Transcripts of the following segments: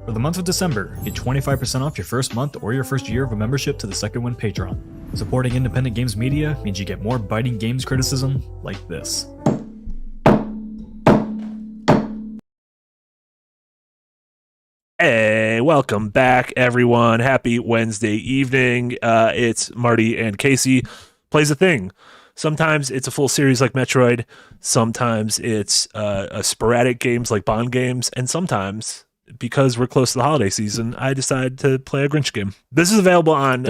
For the month of December, get 25% off your first month or your first year of a membership to the Second Wind Patreon. Supporting independent games media means you get more biting games criticism like this. Hey, welcome back, everyone. Happy Wednesday evening. It's Marty and Casey plays a thing. Sometimes it's a full series like Metroid. Sometimes it's a sporadic games like Bond games. And sometimes, because we're close to the holiday season, I decide to play a Grinch game. This is available on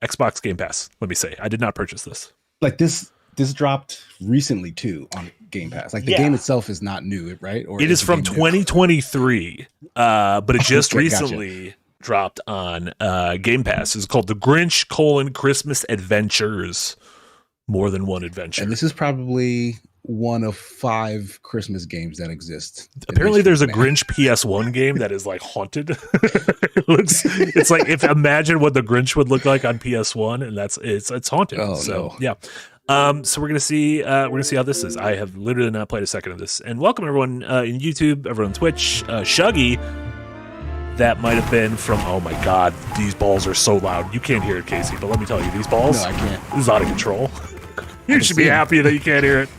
Xbox Game Pass. Let me say, I did not purchase this. Like this dropped recently too on Game Pass. Like the game itself is not new, right? Or it is from 2023, but it just recently dropped on Game Pass. It's called The Grinch: Christmas Adventures. More than one adventure. And this is probably one of 5 Christmas games that exist. Apparently there's a Grinch PS1 game that is like haunted. It's like imagine what the Grinch would look like on PS1, and it's haunted. Oh, so no. yeah. So we're gonna see how this is. I have literally not played a second of this. And welcome everyone in YouTube, everyone on Twitch, Shuggy. That might have been from, oh my god, these balls are so loud. You can't hear it, Casey, but let me tell you, these balls, no, I can't. This is out of control. You should be happy that you can't hear it.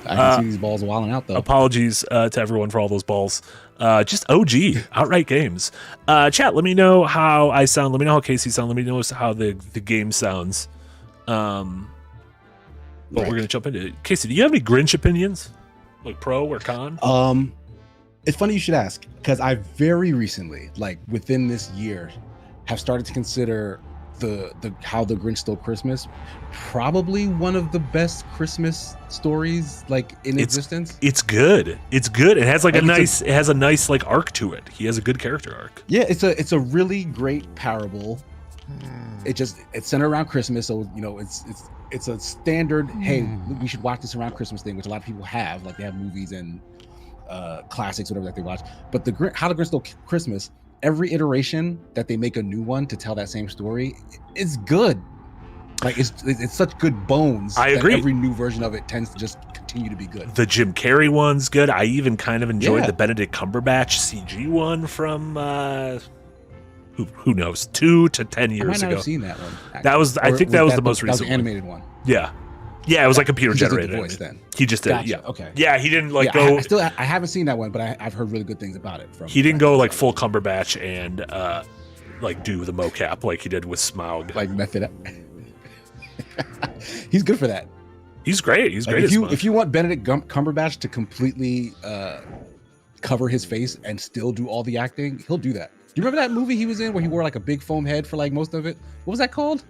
I can see these balls wilding out, though. Apologies to everyone for all those balls. Just OG, outright games. Chat, let me know how I sound. Let me know how Casey sounds. Let me know how the game sounds. But we're going to jump into it. Casey, do you have any Grinch opinions? Like pro or con? It's funny you should ask, because I very recently, like within this year, have started to consider the How the Grinch Stole Christmas probably one of the best Christmas stories like in existence. It's good. It's good. It has like it has a nice like arc to it. He has a good character arc. Yeah, it's a really great parable. It's centered around Christmas, so you know it's a standard. Hey, we should watch this around Christmas thing, which a lot of people have. Like they have movies and classics, whatever that they watch. But How the Grinch Stole Christmas, every iteration that they make a new one to tell that same story is good. Like it's such good bones. I agree. Every new version of it tends to just continue to be good. The Jim Carrey one's good. I even kind of enjoyed the Benedict Cumberbatch CG one from who knows, 2 to 10 years ago. I might not have seen that one. Actually. That was I think that was the most recent. That was the animated one. Yeah. Yeah, it was like computer generated. Did the voice then. He just did. Gotcha. Yeah. Okay. Yeah, he didn't like go. I haven't seen that one, but I've heard really good things about it. He didn't go like full Cumberbatch and like do the mocap like he did with Smaug. Like method. He's good for that. He's great. He's great. If you want Benedict Cumberbatch to completely cover his face and still do all the acting, he'll do that. Do you remember that movie he was in where he wore like a big foam head for like most of it? What was that called?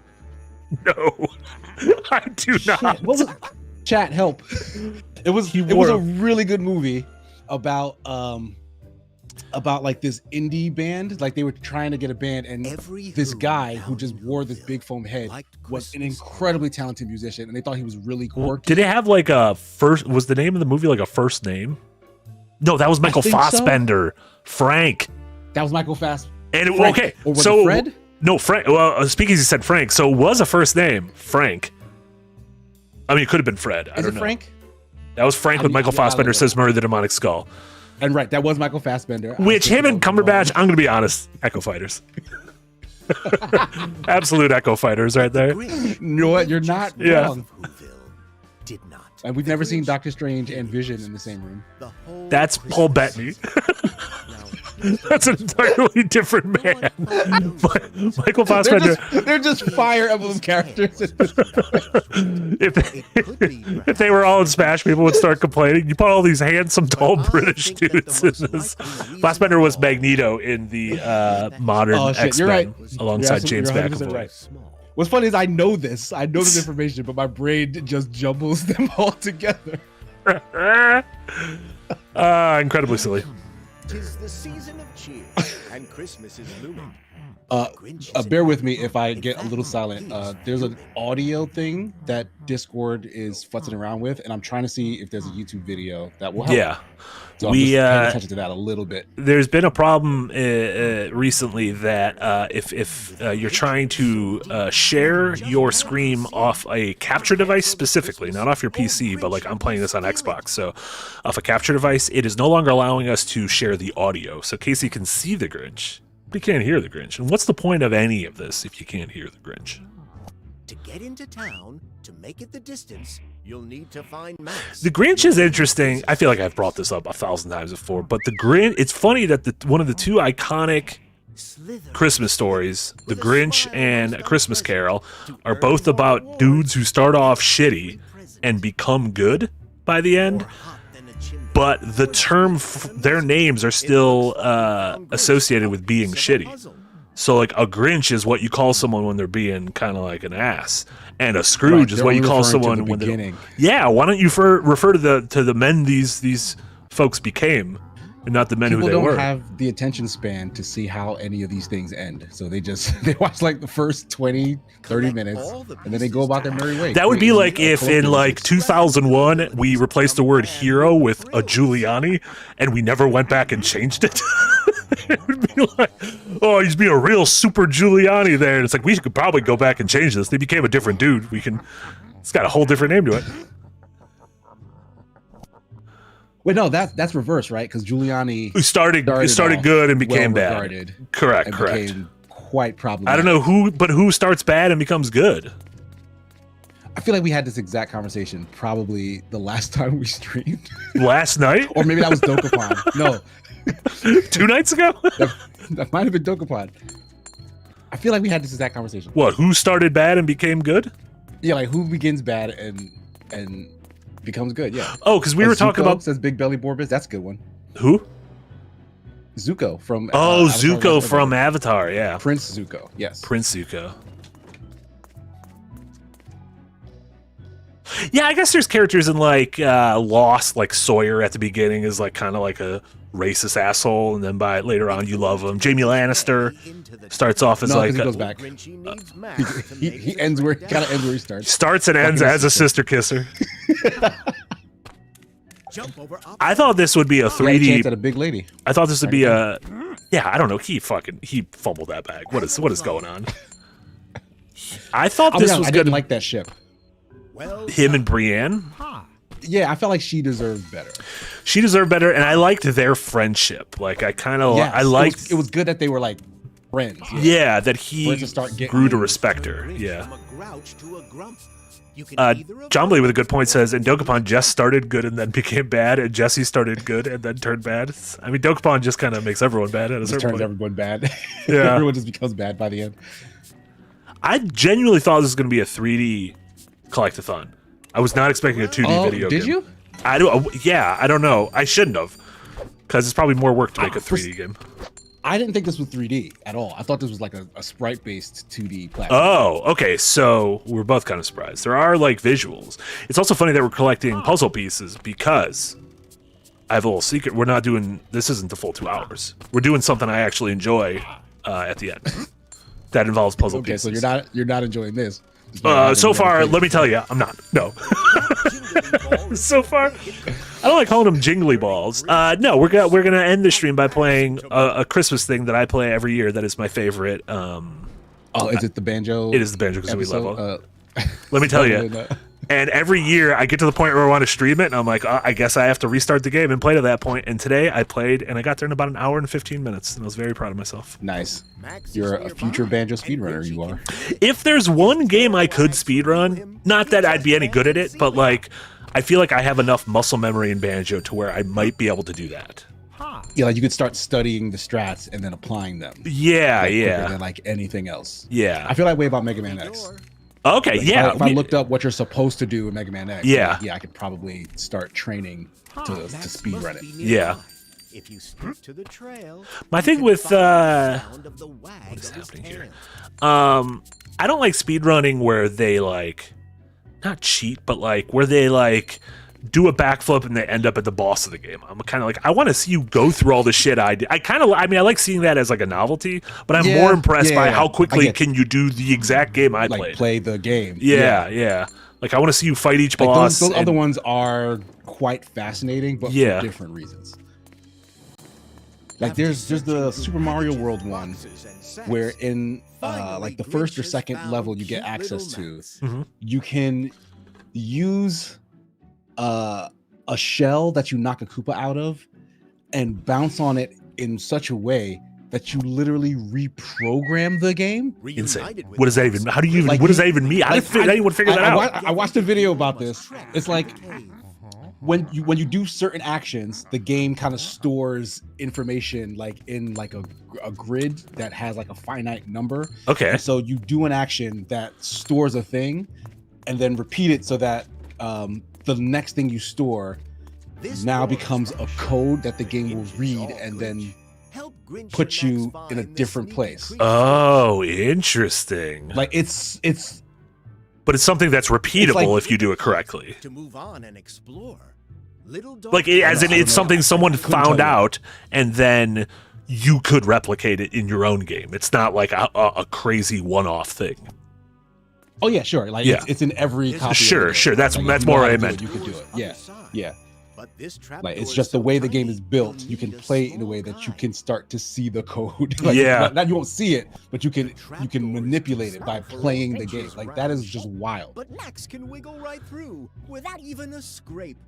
No, I do not. What was chat help? It was a really good movie about like this indie band. Like they were trying to get a band, and this guy who just wore this big foam head was an incredibly talented musician, and they thought he was really quirky. Did it have like a first? Was the name of the movie like a first name? No, that was Michael Fassbender. So. Frank. That was Michael Fassbender. And Frank. Okay, or was so it Fred? No, Frank. Well, Speakeasy said Frank, so it was a first name, Frank. I mean, it could have been Fred. I don't know. Frank? That was Frank with Michael Fassbender says Murray the Demonic Skull. And right, that was Michael Fassbender. Which him and Cumberbatch, I'm going to be honest, Echo Fighters. Absolute Echo Fighters right there. You know what? You're not wrong. Did not. And we've never seen Doctor Strange and Vision in the same room. That's Paul Bettany. That's an entirely different man. Michael Fassbender. They're just Fire Emblem characters. If they were all in Smash, people would start complaining. You put all these handsome, tall British dudes in this. Fassbender was Magneto in the modern X-Men alongside James McAvoy. Right. What's funny is I know this information, but my brain just jumbles them all together. Incredibly silly. 'Tis the season of cheer, and Christmas is looming. Bear with me if I get a little silent. There's an audio thing that Discord is futzing around with, and I'm trying to see if there's a YouTube video that will help. Yeah. So I'm just paying attention to that a little bit. There's been a problem recently that if you're trying to share your screen off a capture device specifically, not off your PC, but like I'm playing this on Xbox, so off a capture device, it is no longer allowing us to share the audio. So Casey can see the Grinch, but he can't hear the Grinch. And what's the point of any of this if you can't hear the Grinch? To get into town, to make it the distance, you'll need to find Max. The Grinch is interesting. I feel like I've brought this up 1,000 times before, but the Grinch, it's funny that one of the two iconic Christmas stories, The Grinch and A Christmas Carol, are both about dudes who start off shitty and become good by the end. But the term, their names are still associated with being shitty. So, like, a Grinch is what you call someone when they're being kind of like an ass, and a Scrooge is what you call someone when they're. Yeah, why don't you refer to the men these folks became, and not the men who they were? People don't have the attention span to see how any of these things end, so they watch like the first 20, 30 minutes, and then they go about their merry way. That would be like if in like 2001 we replaced the word hero with a Giuliani, and we never went back and changed it. It would be like, oh, he's being a real super Giuliani there. And it's like, we could probably go back and change this. They became a different dude. It's got a whole different name to it. Wait, no, that's reverse, right? Because Giuliani started good and became bad. Correct. Became quite problematic. I don't know who starts bad and becomes good. I feel like we had this exact conversation probably the last time we streamed. Last night? Or maybe that was Dokapon. No. 2 nights ago? that might have been Dokapon. I feel like we had this exact conversation. What? Who started bad and became good? Yeah, like who begins bad and becomes good. Yeah. Oh, because we were talking about says Big Belly Borbus. That's a good one. Who? Zuko from. Zuko from Avatar. Yeah. Prince Zuko. Yes. Prince Zuko. Yeah, I guess there's characters in like Lost, like Sawyer at the beginning is like kind of like a racist asshole, and then by later on you love him. Jamie Lannister starts off as like he goes back. He ends where kind of ends where he starts. Starts and ends as a sister kisser. I thought this would be a 3D. At a big lady. I thought this would be a. Yeah, I don't know. He fumbled that bag. What is going on? I thought this was I didn't like that ship. Him and Brienne. Yeah, I felt like she deserved better. She deserved better, and I liked their friendship. Like I kind of, I liked. It was good that they were like friends. Yeah, that he grew to respect her. Yeah. John Lee with a good point says, and Dokapon just started good and then became bad, and Jesse started good and then turned bad. I mean, Dokapon just kind of makes everyone bad at a certain point. Turns everyone bad. Yeah. Everyone just becomes bad by the end. I genuinely thought this was going to be a 3D collect-a-thon. I was not expecting a 2D video game. Did you? I don't know. I shouldn't have, because it's probably more work to make a 3D game. I didn't think this was 3D at all. I thought this was like a sprite-based 2D platform. Oh, okay. So we're both kind of surprised. There are like visuals. It's also funny that we're collecting puzzle pieces because I have a little secret. We're not doing this. Isn't the full 2 hours. We're doing something I actually enjoy at the end. That involves puzzle pieces. Okay, so you're not enjoying this. So far, let me tell you, I'm not. No. So far, I don't like calling them jingly balls. No, we're gonna end the stream by playing a Christmas thing that I play every year. That is my favorite. Is it the banjo? It is the Banjo Kazooie level. Let me tell you. And every year I get to the point where I want to stream it, and I'm like, I guess I have to restart the game and play to that point. And today I played, and I got there in about an hour and 15 minutes, and I was very proud of myself. Nice. You're a future banjo speedrunner, you are. If there's one game I could speedrun, not that I'd be any good at it, but like, I feel like I have enough muscle memory in banjo to where I might be able to do that. Yeah, like you could start studying the strats and then applying them. Yeah, like, yeah. than like anything else. Yeah. I feel that way about Mega Man X. Okay, like yeah. If I looked up what you're supposed to do in Mega Man X, yeah, I could probably start training to speed run it. Yeah. If you stick to the trail, my thing with what is happening here? I don't like speed running where they like not cheat, but like where they like do a backflip and they end up at the boss of the game. I'm kind of like, I want to see you go through all the shit I did. I like seeing that as like a novelty, but I'm more impressed by how quickly can you do the exact game I played. Play the game. Yeah. Like I want to see you fight each boss. Those other ones are quite fascinating, but for different reasons. Like there's the Super Mario World one, where in like the first or second level you get access to, you can use a shell that you knock a Koopa out of and bounce on it in such a way that you literally reprogram the game. Insane. What does that even? How do you even? What does that even mean? How did anyone figure that out? I watched a video about this. It's like when you do certain actions, the game kind of stores information like in like a grid that has like a finite number. Okay. And so you do an action that stores a thing, and then repeat it so that the next thing you store now becomes a code that the game will read and then put you in a different place. Oh, interesting. Like it's but it's something that's repeatable if you do it correctly. To move on and explore. Like as in it's something someone found out and then you could replicate it in your own game. It's not like a crazy one-off thing. Oh yeah, sure. Like it's in every copy. Sure. That's more what I meant. You could do it. Yeah. Like it's just the way the game is built. You can play it in a way that you can start to see the code. Like, not you won't see it, but you can manipulate it by playing the game. Like that is just wild. But Max can wiggle right through without even a scrape.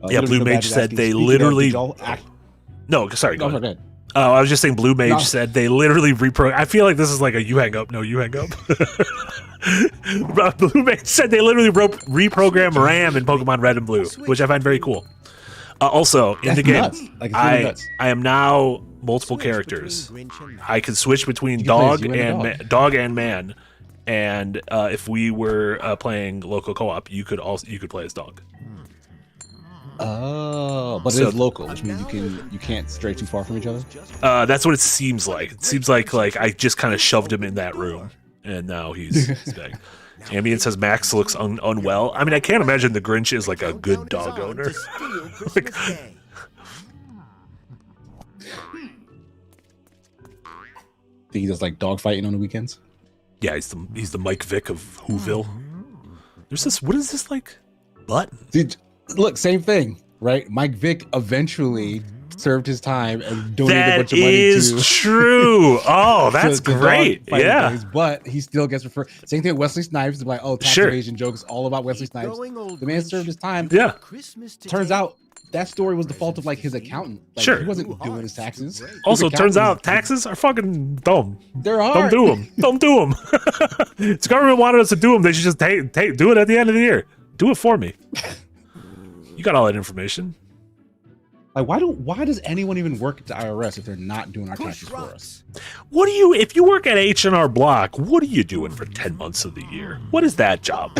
Blue Mage said they literally. No, sorry. Go ahead. Oh, I was just saying Blue Mage said they literally reprogram. I feel like this is like a you hang up. No, you hang up. Blue Mage said they literally reprogram RAM in Pokemon Red and Blue, which I find very cool. Also, in the game, I am now multiple characters. I can switch between dog and man. And if we were playing local co-op, you could play as dog. Oh, but it is local, which means you can't stray too far from each other. That's what it seems like. It seems like I just kind of shoved him in that room, and now he's back. Ambient says Max looks unwell. I mean, I can't imagine the Grinch is like a good dog owner. Like, think he does like dog fighting on the weekends. Yeah, he's the Mike Vick of Whoville. There's this. What is this like? Button. Dude, look, same thing, right? Mike Vick eventually served his time and donated a bunch of money to. That is true. Oh, that's great. Yeah, things, but he still gets referred. Same thing with Wesley Snipes. Like, tax evasion jokes, all about Wesley Snipes. The man served his time. Yeah. Turns out that story was the fault of like his accountant. Like, he wasn't doing his taxes. Also, turns out taxes are fucking dumb. They're hard. Don't do them. Don't do them. If the government wanted us to do them, they should just do it at the end of the year. Do it for me. You got all that information. Like, why does anyone even work at the IRS if they're not doing our taxes for us? If you work at H&R Block, what are you doing for 10 months of the year? What is that job?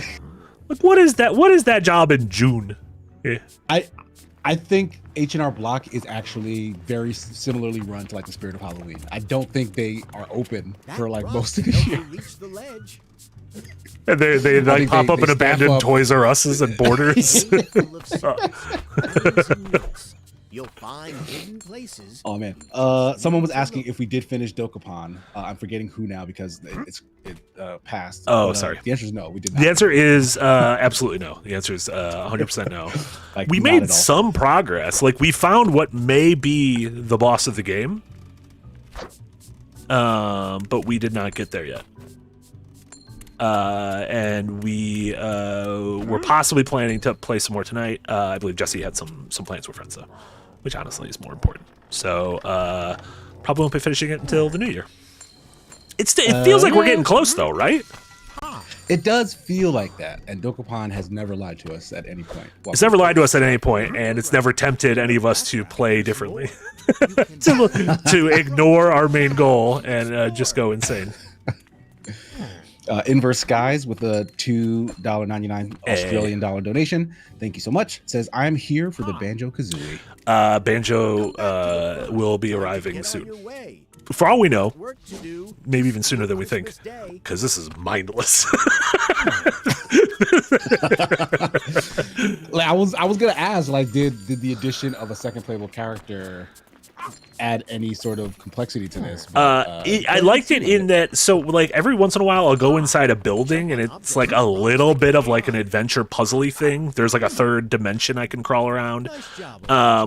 Like, what is that job in June? Yeah. I think H&R Block is actually very similarly run to like the Spirit of Halloween. I don't think they are open for like most of the year. And they like pop up in abandoned Toys R Us's and Borders. You'll find hidden places. Oh man, someone was asking if we did finish Dokapon. I'm forgetting who now because it passed. Oh, but, sorry. The answer is no. We did not. The answer is absolutely no. The answer is 100% no. Like, we made some progress. Like we found what may be the boss of the game, but we did not get there yet. And we were possibly planning to play some more tonight. I believe Jesse had some plans with friends though, which honestly is more important. So probably won't be finishing it until the new year. It feels like we're getting close though, right? It does feel like that, and Dokapon has never lied to us at any point. It's never lied to us at any point, and it's never tempted any of us to play differently, to ignore our main goal and just go insane. Inverse Skies with a $2.99 Australian dollar donation. Thank you so much. Says, I'm here for the Banjo-Kazooie. Banjo will be arriving soon. For all we know, maybe even sooner than we think, because this is mindless. Like I was gonna ask, like, did the addition of a second playable character add any sort of complexity to this? But, I liked it in that, so like every once in a while I'll go inside a building and it's like a little bit of like an adventure puzzly thing. There's like a third dimension I can crawl around.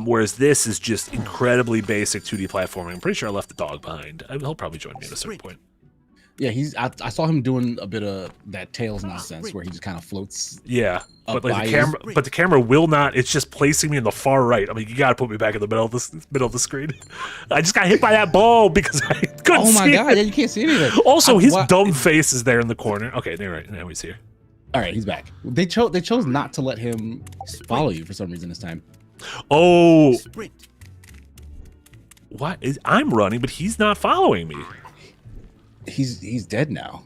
Whereas this is just incredibly basic 2D platforming. I'm pretty sure I left the dog behind. He'll probably join me at a certain point. Yeah, I saw him doing a bit of that Tails nonsense where he just kind of floats. Yeah, but like by the camera will not. It's just placing me in the far right. I mean, you got to put me back in the middle of the screen. I just got hit by that ball because I couldn't. Oh my see god! it. Yeah, you can't see anything. Also, his dumb face is there in the corner. Okay, you're right. Now he's here. All right, he's back. They chose not to let him follow you for some reason this time. Oh, Sprint. what is? I'm running, but he's not following me. He's dead now.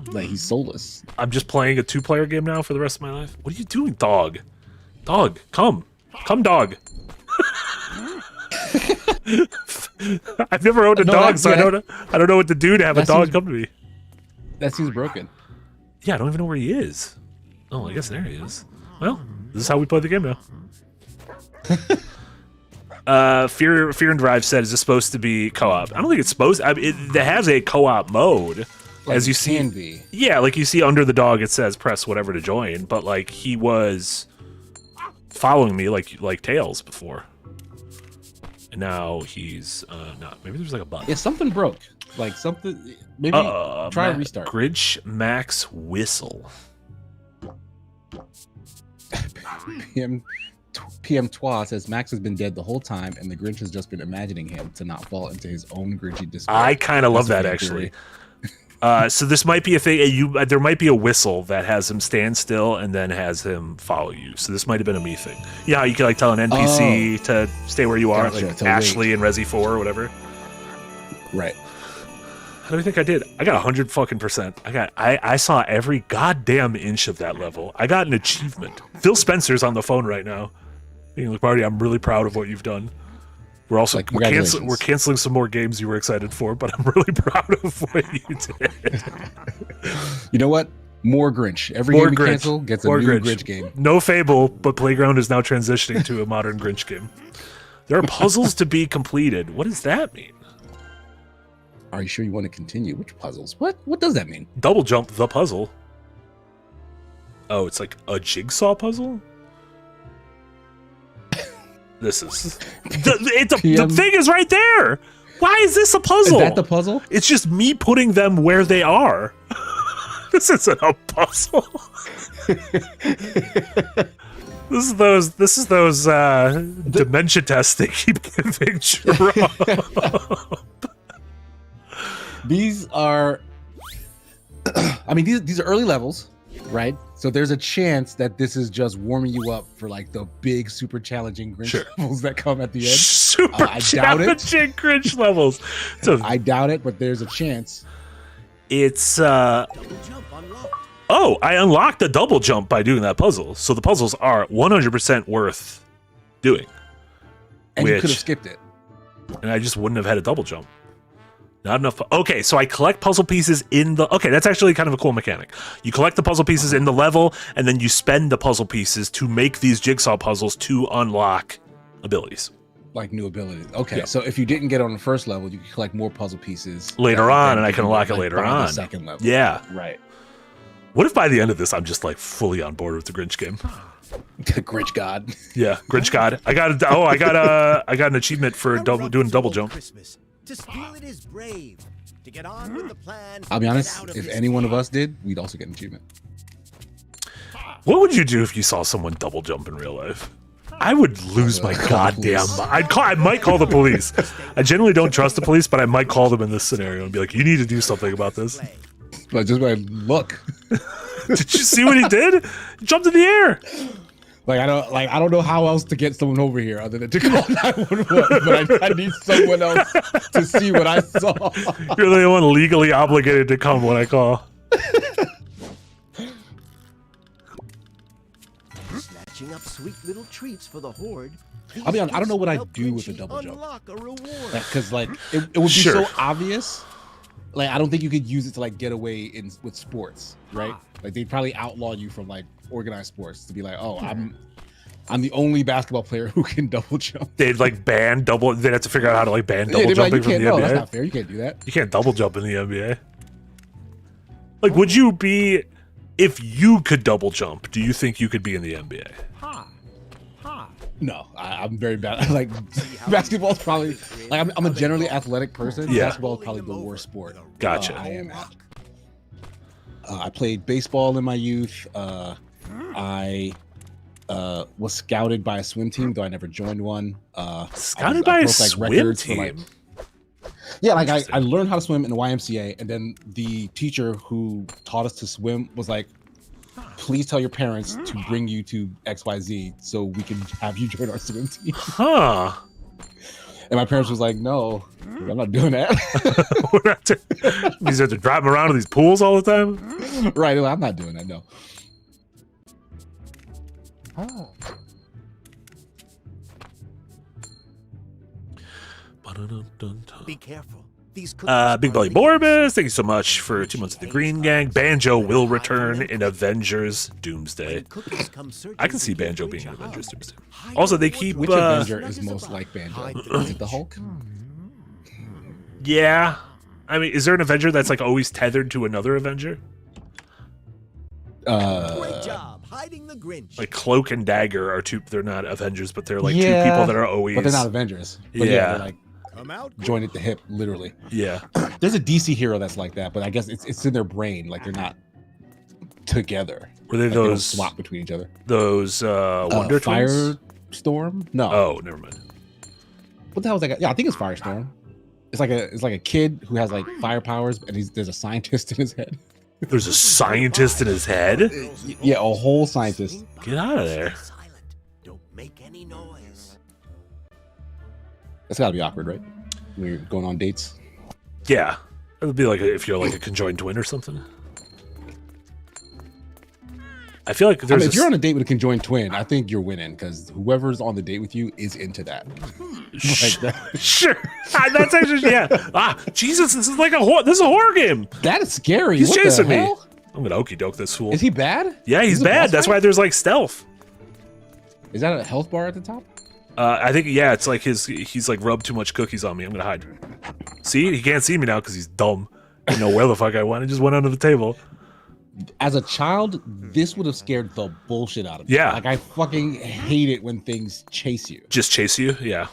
Like he's soulless. I'm just playing a 2-player game now for the rest of my life. What are you doing, dog? Dog, come, dog. I've never owned a dog, so I don't know what to do to have a dog come to me. That seems broken. Yeah, I don't even know where he is. Oh, I guess there he is. Well, this is how we play the game now. Fear and Drive said, is this supposed to be co-op? I don't think it's supposed to. I mean, it has a co-op mode. Like as you see. Can be. Yeah, like you see under the dog, it says press whatever to join. But like he was following me like Tails before. And now he's not. Maybe there's like a button. Yeah, something broke. Like something. Maybe try a restart. Grinch Max Whistle. PM Twa says Max has been dead the whole time, and the Grinch has just been imagining him to not fall into his own Grinchy despair. I kind of love that actually. So this might be a thing. There might be a whistle that has him stand still and then has him follow you. So this might have been a me thing. Yeah, you can like tell an NPC to stay where you are, Gotcha, like to Ashley in Resi 4 or whatever. Right. How do you think I did? I got 100%. I saw every goddamn inch of that level. I got an achievement. Phil Spencer's on the phone right now. Look, Marty, I'm really proud of what you've done. We're also Like, we're canceling some more games you were excited for, but I'm really proud of what you did. You know what? More Grinch. Every More game Grinch. we cancel gets a More new Grinch. Grinch game. No Fable, but Playground is now transitioning to a modern Grinch game. There are puzzles to be completed. What does that mean? Are you sure you want to continue? Which puzzles? What does that mean? Double jump the puzzle. Oh, it's like a jigsaw puzzle? This is the thing is right there. Why is this a puzzle? Is that the puzzle? It's just me putting them where they are. This isn't a puzzle. This is those dementia tests they keep giving Trump. These are, I mean, these are early levels, right? So there's a chance that this is just warming you up for like the big, super challenging Grinch levels that come at the end. Super I doubt it. challenging Grinch levels. So I doubt it, but there's a chance. it's Double jump unlocked. oh, I unlocked the double jump by doing that puzzle. So the puzzles are 100% worth doing. And you could have skipped it. And I just wouldn't have had a double jump. Not enough. Okay, so I collect puzzle pieces in the... Okay, that's actually kind of a cool mechanic. You collect the puzzle pieces in the level, and then you spend the puzzle pieces to make these jigsaw puzzles to unlock abilities. Like new abilities. Okay, Yeah. so if you didn't get on the first level, you can collect more puzzle piees Later that on, then and I you can unlock it like, later buy on. The second level. Yeah. Right. What if by the end of this, I'm just like fully on board with the Grinch game? Grinch God. Yeah, Grinch God. I got an achievement for doing double jump. Christmas. To steal it is brave. To get on with the plan. I'll be get honest, out of if this any one of town. us did, we'd also get an achievement. What would you do if you saw someone double jump in real life? I would lose my goddamn mind. I might call the police. I generally don't trust the police, but I might call them in this scenario and be like, you need to do something about this. But just by look. Did you see what he did? He jumped in the air. I don't know how else to get someone over here other than to call 911, but I need someone else to see what I saw. You're the only one legally obligated to come when I call. Snatching up sweet little treats for the horde. I'll be honest, I don't know what I'd Help do with a Grinchy double jump. unlock a reward. Because it would be Sure. so obvious. Like I don't think you could use it to like get away with sports, right? Like they'd probably outlaw you from like organized sports to be like, oh, I'm the only basketball player who can double jump. They'd like ban double. They'd have to figure out how to like ban double they'd be jumping like, you from the can't, no, NBA. that's not fair. You can't do that. You can't double jump in the NBA. Like, would you be, if you could double jump, do you think you could be in the NBA? No, I'm very bad. Like basketball's probably like I'm a generally athletic person. Yeah. Basketball is probably the worst sport. Gotcha. I am at. I played baseball in my youth. I was scouted by a swim team, though I never joined one. Scouted by a swim team? Yeah, like I learned how to swim in the YMCA, and then the teacher who taught us to swim was like, please tell your parents to bring you to XYZ so we can have you join our swim team. Huh. And my parents was like, no, I'm not doing that. You just have to drive them around to these pools all the time? Right, I'm not doing that, no. Be careful. These cookies Big are Belly made- Borbus, thank you so much for 2 months of the Green Gang. Banjo will return in Avengers Doomsday. When cookies come searching I can see for you, Banjo reach being in out. Avengers Doomsday. Hide Also, in they the keep, Which wardrobe. Avenger is Snug as most a like Banjo? Hide Is it the Hulk? Yeah. I mean, is there an Avenger that's like always tethered to another Avenger? Great job hiding the Grinch. Like Cloak and Dagger are two, they're not Avengers, but they're like Yeah, two people that are always. But they're not Avengers. But Yeah. they're like Come out. joined at the hip, literally. Yeah. There's a DC hero that's like that, but I guess it's in their brain, like they're not together. Were they Like, they don't those swap between each other? those Wonder Twins? Firestorm? No. Oh, never mind. What the hell is that guy? Yeah, I think it's Firestorm. It's like a kid who has like fire powers, and there's a scientist in his head. There's a scientist in his head? Yeah, a whole scientist. Get out of there. Silent. Don't make any noise. That's gotta be awkward, right? When you're going on dates. Yeah. It would be like if you're like a conjoined twin or something. I feel like I there's mean, if you're on a date with a conjoined twin, I think you're winning because whoever's on the date with you is into that. Like that. Sure. That's actually, yeah. Jesus, this is like this is a horror game. That is scary. He's What the chasing me. hell? I'm gonna okey doke this fool. Is he bad? Yeah, he's Is he a bad. boss That's fight? why there's like stealth. Is that a health bar at the top? I think, yeah, it's like he's like rubbed too much cookies on me. I'm gonna hide. See, he can't see me now because he's dumb. I didn't know where the fuck I went. I just went under the table. As a child, this would have scared the bullshit out of me. Yeah. Like I fucking hate it when things chase you. Just chase you? Yeah.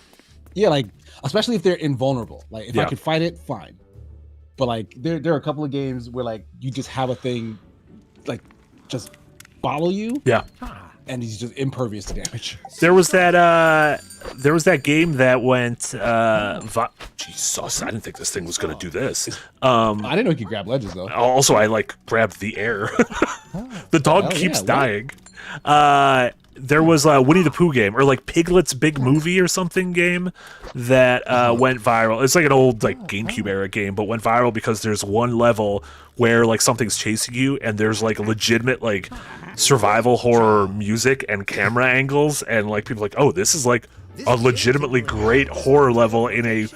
Yeah, like especially if they're invulnerable. Like if I Yeah. could fight it, fine. But like there are a couple of games where like you just have a thing like just follow you Yeah. and he's just impervious to damage. There was that game that went Jesus, I didn't think this thing was gonna do this. I didn't know you could grab ledges though. Also, I like grabbed the air. The dog hell keeps yeah, what? dying. There was a Winnie the Pooh game or like Piglet's Big Movie or something game that went viral. It's like an old like GameCube era game, but went viral because there's one level where like something's chasing you and there's like legitimate like survival horror music and camera angles and like people are like, oh, this is like a legitimately great horror level in a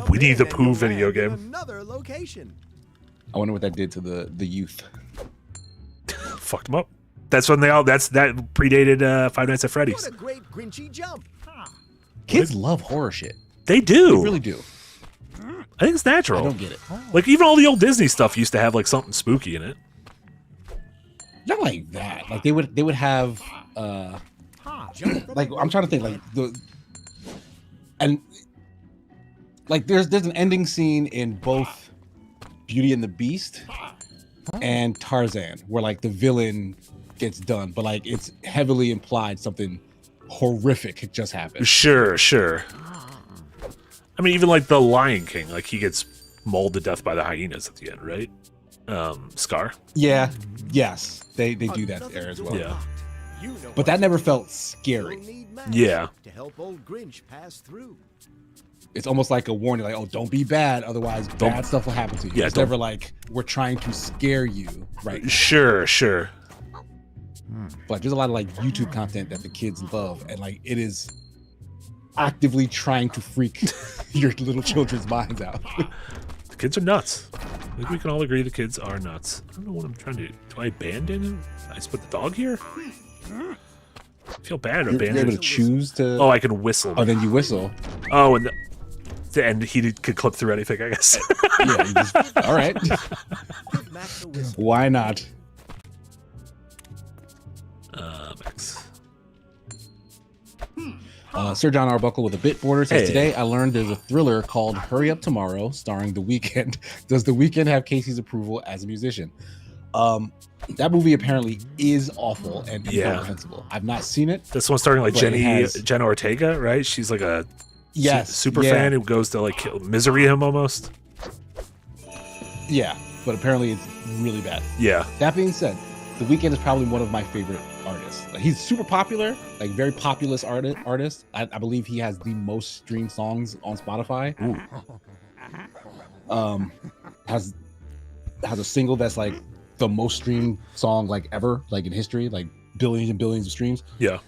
Winnie the Pooh video game. Another location. I wonder what that did to the youth. Fucked them up. That's when that predated Five Nights at What Freddy's. a great Grinchy jump. Kids love horror shit. They do. They really do. I think it's natural. I don't get it. Like even all the old Disney stuff used to have like something spooky in it. Not like that. Like they would have like I'm trying to think like there's an ending scene in both Beauty and the Beast and Tarzan where like the villain gets done, but like it's heavily implied something horrific just happened. Sure. I mean, even like the Lion King, like he gets mauled to death by the hyenas at the end, right? Scar. Yeah, yes, they do that there as well. Yeah. You know But that never felt scary. You'll need Max Yeah. to help old Grinch pass through. It's almost like a warning, like, oh, don't be bad, otherwise bad stuff will happen to you. Yeah, It's don't- never like we're trying to scare you, right? Sure. But there's a lot of like YouTube content that the kids love, and like it is actively trying to freak your little children's minds out. The kids are nuts. I think we can all agree the kids are nuts. I don't know what I'm trying to do. Do I abandon him? I just put the dog here? I feel bad You're abandoning. able to choose to. Oh, I can whistle. Oh, then you whistle. Oh, and he could clip through anything, I guess. Yeah. You just, all right. Give Max a whistle. Why not? Max. Sir John Arbuckle with a bit border says, Hey. today I learned there's a thriller called Hurry Up Tomorrow starring The Weeknd. Does The Weeknd have Casey's approval as a musician? That movie apparently is awful and incomprehensible. I've not seen it. This one's starting like But it has- Jenna Ortega, right? She's like a super yeah. fan who goes to like misery him almost. Yeah, but apparently it's really bad. Yeah. That being said, The Weeknd is probably one of my favorite artists. Like, he's super popular, like very populous artist. I believe he has the most streamed songs on Spotify. Has a single that's like the most streamed song like ever, like in history, like billions and billions of streams. Yeah.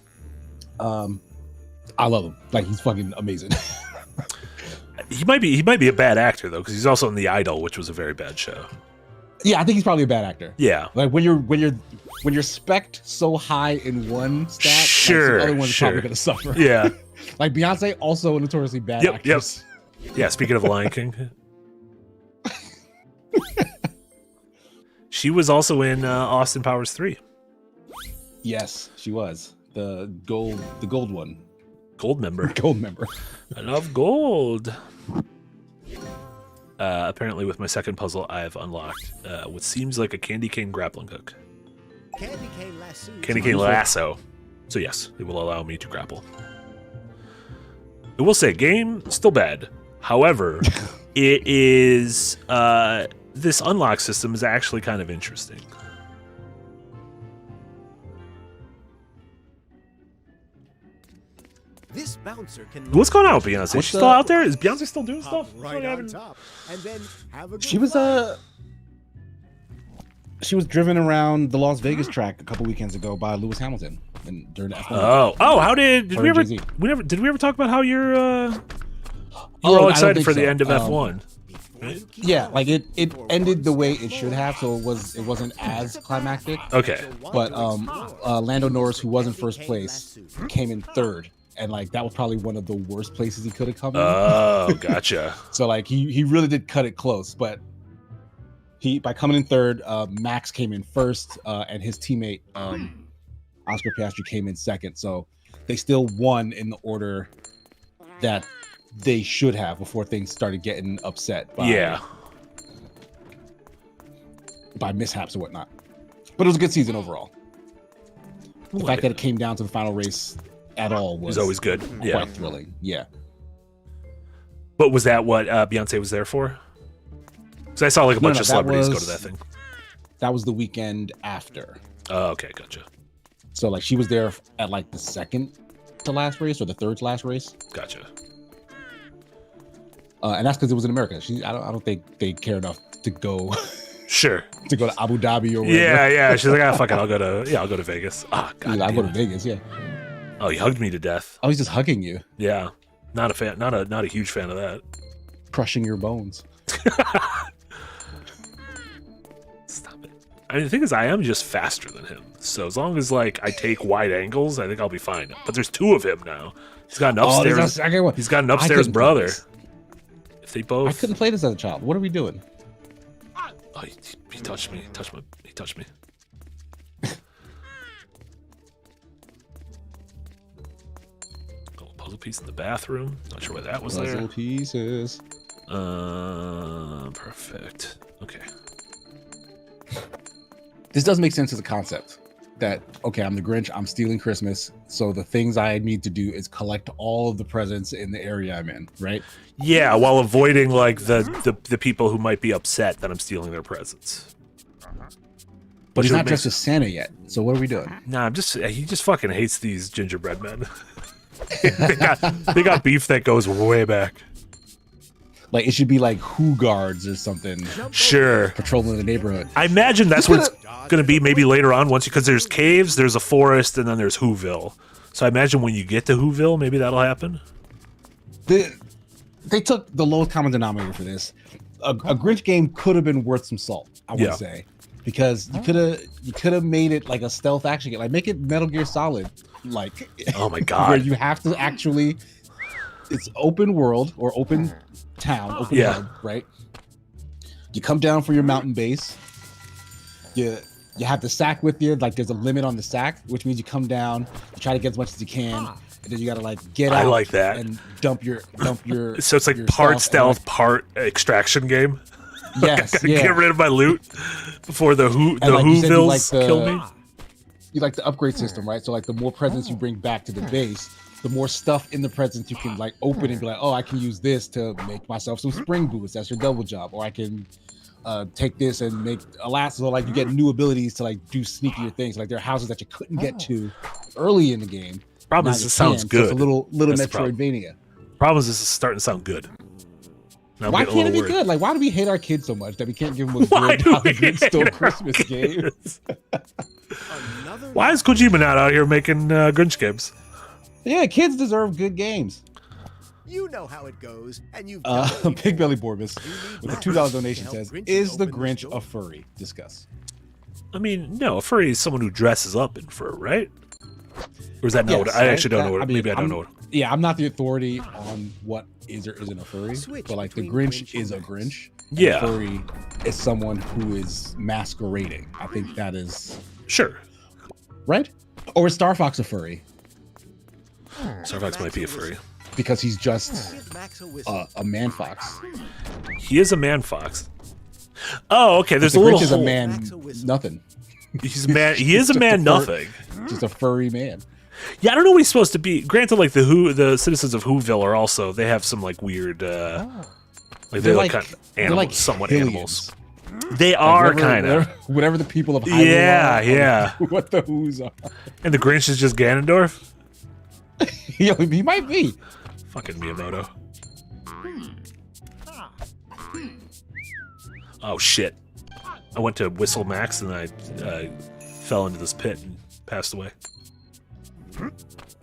I love him. Like, he's fucking amazing. He might be a bad actor though, because he's also in The Idol, which was a very bad show. Yeah, I think he's probably a bad actor. Yeah. Like when you're spec'd so high in one stat, Sure, like, the other one's sure. probably gonna suffer. Yeah. Like Beyonce, also a notoriously bad Yep, actress. Yeah, speaking of Lion King. She was also in Austin Powers 3. Yes, she was the gold one, Gold member. gold member. I love gold. Apparently, with my second puzzle, I have unlocked what seems like a candy cane grappling hook. Candy cane lasso. Candy cane lasso. So yes, it will allow me to grapple. I will say, game still bad. However, it is this unlock system is actually kind of interesting. This bouncer can. What's going on with Beyonce? What's She's still the- out there? Is Beyonce still doing Hop stuff? right on top, and then have a good She was ride. she was driven around the Las Vegas track a couple weekends ago by Lewis Hamilton and during the F1. Oh! How did Or we ever? Jay-Z. Did we ever talk about how you're? You were Oh, I all don't excited think for the so. end of F1. Before you keep Yeah, going, like it before ended the one way steps it should have, so it wasn't as climactic. Okay. But Lando Norris, who was in first place, came in third, and like that was probably one of the worst places he could have come in. Oh, gotcha. So like he really did cut it close, but by coming in third, Max came in first, and his teammate Oscar Piastri came in second. So they still won in the order that they should have before things started getting upset by mishaps or whatnot. But it was a good season overall. The fact that it came down to the final race at all was always good. quite Yeah. thrilling. Yeah. But was that what Beyonce was there for? Because I saw like a bunch of that celebrities go was- to that thing. That was the weekend after. Oh, okay, gotcha. So like she was there at like the second to last race or the third to last race. Gotcha. And that's because it was in America. I don't think they care enough to go Sure. to Abu Dhabi or whatever. Yeah. She's like, fuck it, I'll go to Vegas. Ah, god. I'll go to damn it. Vegas. Yeah. Oh, he hugged me to death. Oh, he's just hugging you, Yeah. Not a fan. Not a huge fan of that. crushing your bones. Stop it. I mean, the thing is, I am just faster than him. So as long as like I take wide angles, I think I'll be fine. But there's two of him now. He's got an Oh, upstairs. there's a second one. He's got an I upstairs couldn't play brother. this. If they both. I couldn't play this as a child. What are we doing? Oh, he touched me. He touched me. Puzzle piece in the bathroom. Not sure why that was Puzzle there. pieces. Perfect. Okay. This does make sense as a concept. That okay, I'm the Grinch. I'm stealing Christmas. So the things I need to do is collect all of the presents in the area I'm in. Right. Yeah, while avoiding like the people who might be upset that I'm stealing their presents. But he's Which not makes- dressed as Santa yet. So what are we doing? Nah, he just fucking hates these gingerbread men. they got beef that goes way back. Like it should be like Who Guards or something Sure. patrolling the neighborhood. I imagine that's what it's going to be maybe later on because there's caves, there's a forest, and then there's Whoville. So I imagine when you get to Whoville, maybe that'll happen. They took the lowest common denominator for this. a Grinch game could have been worth some salt, I would say, because you could have made it like a stealth action game, like make it Metal Gear Solid, like Oh my god. where you have to actually, it's open world or open town, open world, right? You come down for your mountain base. You have the sack with you, like there's a limit on the sack, which means you come down, you try to get as much as you can, and then you gotta like get out. I like that. And dump your. So it's like part stealth, part extraction game. Yes, Get rid of my loot before the Whovilles kill me. You like the upgrade system, right? So like the more presents you bring back to the base, the more stuff in the presents you can like open and be like, oh, I can use this to make myself some spring boots. That's your double job. Or I can take this and make alas, so like you get new abilities to like do sneakier things. Like there are houses that you couldn't get to early in the game. Problem is, it sounds good. So it's a little Metroidvania. Problem is, this is starting to sound good. Now Why can't it be good? Like, why do we hate our kids so much that we can't give them a Why good do we holiday hate still our Christmas game? Why is Kojima not out here making Grinch games? Yeah, kids deserve good games. You know how it goes, and you've Big Belly Borbus with a $2 donation says, "Is the Grinch a furry?" Discuss. I mean, no, a furry is someone who dresses up in fur, right? Or is that not? Yes, I actually don't know. I mean, Maybe I don't know. Yeah, I'm not the authority on what is or isn't a furry, but like the Grinch is a Grinch. Yeah, a furry is someone who is masquerading. I think that is sure, right? Or is Star Fox a furry? Star Fox might be a furry because he's just a man fox. He is a man fox. Oh, okay. There's the a little. Grinch is a man nothing. He's a man. He is a man nothing. Just a furry man. Yeah, I don't know what he's supposed to be. Granted, like the citizens of Whoville are also, they have some like weird, like they're like kind of animals, like somewhat aliens. animals. They are kind of whatever the people of Hyrule are, what the Who's are. And the Grinch is just Ganondorf. Yo, he might be. Fucking Miyamoto. Oh shit! I went to Whistle Max and I fell into this pit and passed away.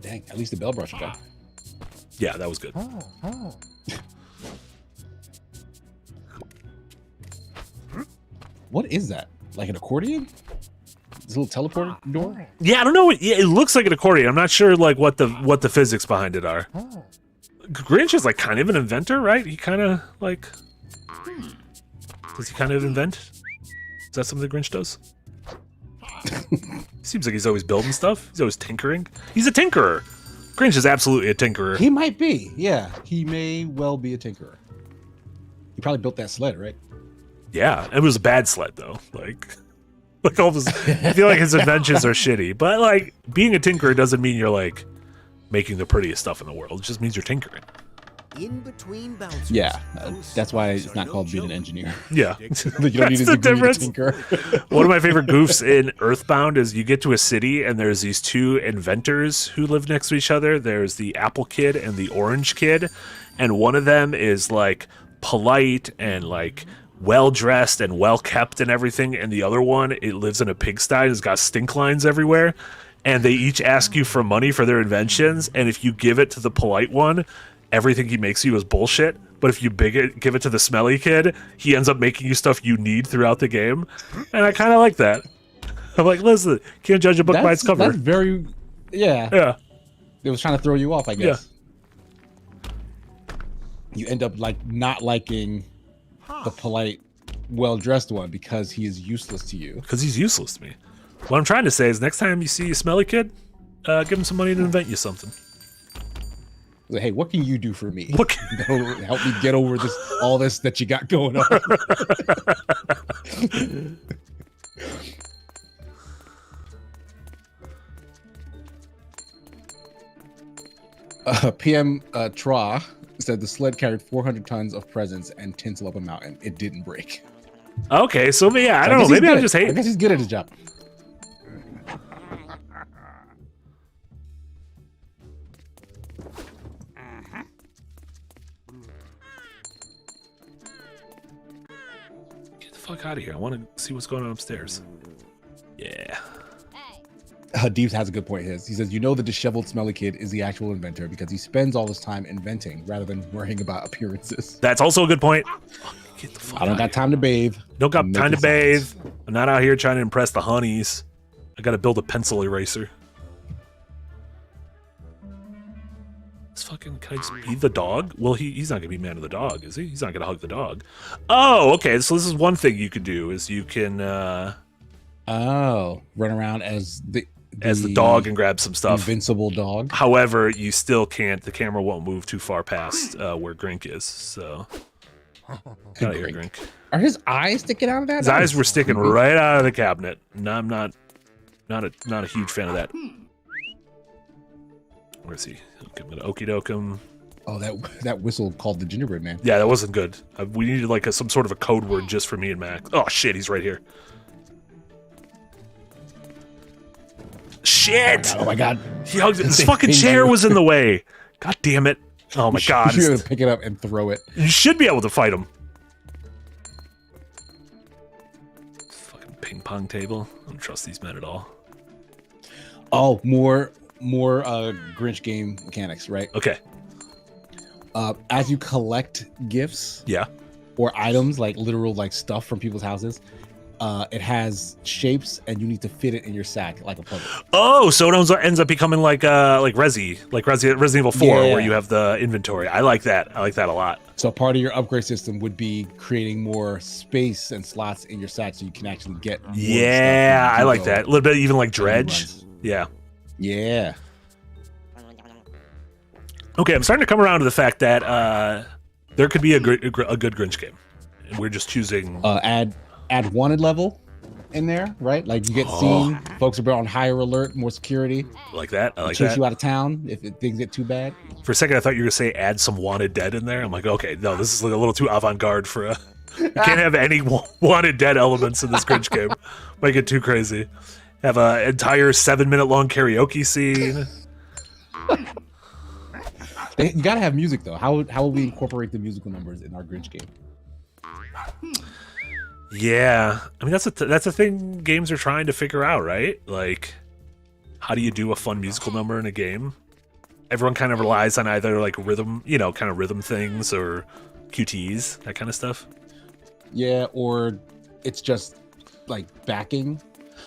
Dang, at least the bell brush got. Yeah, that was good. What is that? Like an accordion? This little teleport door? Yeah, I don't know. Yeah, it looks like an accordion. I'm not sure like what the physics behind it are. Grinch is like kind of an inventor, right? He kind of like does he kind of invent? Is that something the Grinch does? Seems like he's always building stuff. He's always tinkering. He's a tinkerer. Grinch is absolutely a tinkerer. He might be. Yeah, he may well be a tinkerer. He probably built that sled, right? Yeah, it was a bad sled though. Like all of his, I feel like his inventions are shitty. But like being a tinkerer doesn't mean you're like making the prettiest stuff in the world. It just means you're tinkering. In between bouncers, yeah, that's why it's not called being an engineer. Yeah, you don't need a degree to tinker. One of my favorite goofs in Earthbound is you get to a city and there's these two inventors who live next to each other. There's the Apple Kid and the Orange Kid, and one of them is like polite and like well-dressed and well-kept and everything, and the other one, it lives in a pigsty and has got stink lines everywhere, and they each ask you for money for their inventions, and if you give it to the polite one, everything he makes you is bullshit, but if you give it to the smelly kid, he ends up making you stuff you need throughout the game, and I kind of like that. I'm like, listen, can't judge a book by its cover. That's very, yeah. It was trying to throw you off, I guess. Yeah. You end up like not liking the polite, well-dressed one because he is useless to you. Because he's useless to me. What I'm trying to say is next time you see a smelly kid, give him some money to invent you something. Like, hey, what can you do for me? What can help me get over all this that you got going on? PM Tra said the sled carried 400 tons of presents and tinsel up a mountain. It didn't break. Okay, so yeah, I don't know. Maybe I just hate. I guess he's good at his job. Get the fuck out of here! I want to see what's going on upstairs. Yeah. Deeves has a good point. He says, you know, the disheveled smelly kid is the actual inventor because he spends all his time inventing rather than worrying about appearances. That's also a good point. Get the fuck I don't out got of here. time to bathe. Don't got I'm time to making bathe. sounds. I'm not out here trying to impress the honeys. I got to build a pencil eraser. This fucking, can I just be the dog? Well, he's not gonna be man of the dog, is he? He's not gonna hug the dog. Oh, okay. So this is one thing you could do is you can Oh, run around as the dog and grab some stuff. invincible dog. However, you still can't. The camera won't move too far past where Grinch is. So, get out of here, Grinch. Are his eyes sticking out of that? His eyes were sticking right out of the cabinet. No, I'm not a huge fan of that. Where's he? Okay, I'm gonna okey doke him. Oh, that whistle called the gingerbread man. Yeah, that wasn't good. We needed like some sort of a code word just for me and Max. Oh shit, he's right here. Shit! Oh my god! He hugged it. This fucking chair was in the way. God damn it! Oh my god! You should pick it up and throw it. You should be able to fight him. Fucking ping pong table. I don't trust these men at all. Oh, more Grinch game mechanics, right? Okay. As you collect gifts, Yeah. or items like literal like stuff from people's houses, it has shapes and you need to fit it in your sack like a puzzle. Oh, so it ends up becoming like Resident Evil 4, Yeah. where you have the inventory. I like that. I like that a lot. So part of your upgrade system would be creating more space and slots in your sack so you can actually get more Yeah, stuff I like that. A little bit even like Dredge. runs. Yeah. Yeah. Okay, I'm starting to come around to the fact that there could be a good Grinch game. And we're just choosing. Add wanted level in there, right? Like you get seen, folks are on higher alert, more security. Like that. I like Chase that. you out of town if things get too bad. For a second, I thought you were going to say add some Wanted Dead in there. I'm like, okay, no, this is like a little too avant-garde for a... You can't have any Wanted Dead elements in this Grinch game. Make it too crazy. Have an entire 7-minute long karaoke scene. You gotta have music though. How will we incorporate the musical numbers in our Grinch game? Yeah, I mean that's a thing games are trying to figure out, right? Like, how do you do a fun musical number in a game? Everyone kind of relies on either like rhythm, kind of rhythm things or QTEs, that kind of stuff. Yeah, or it's just like backing.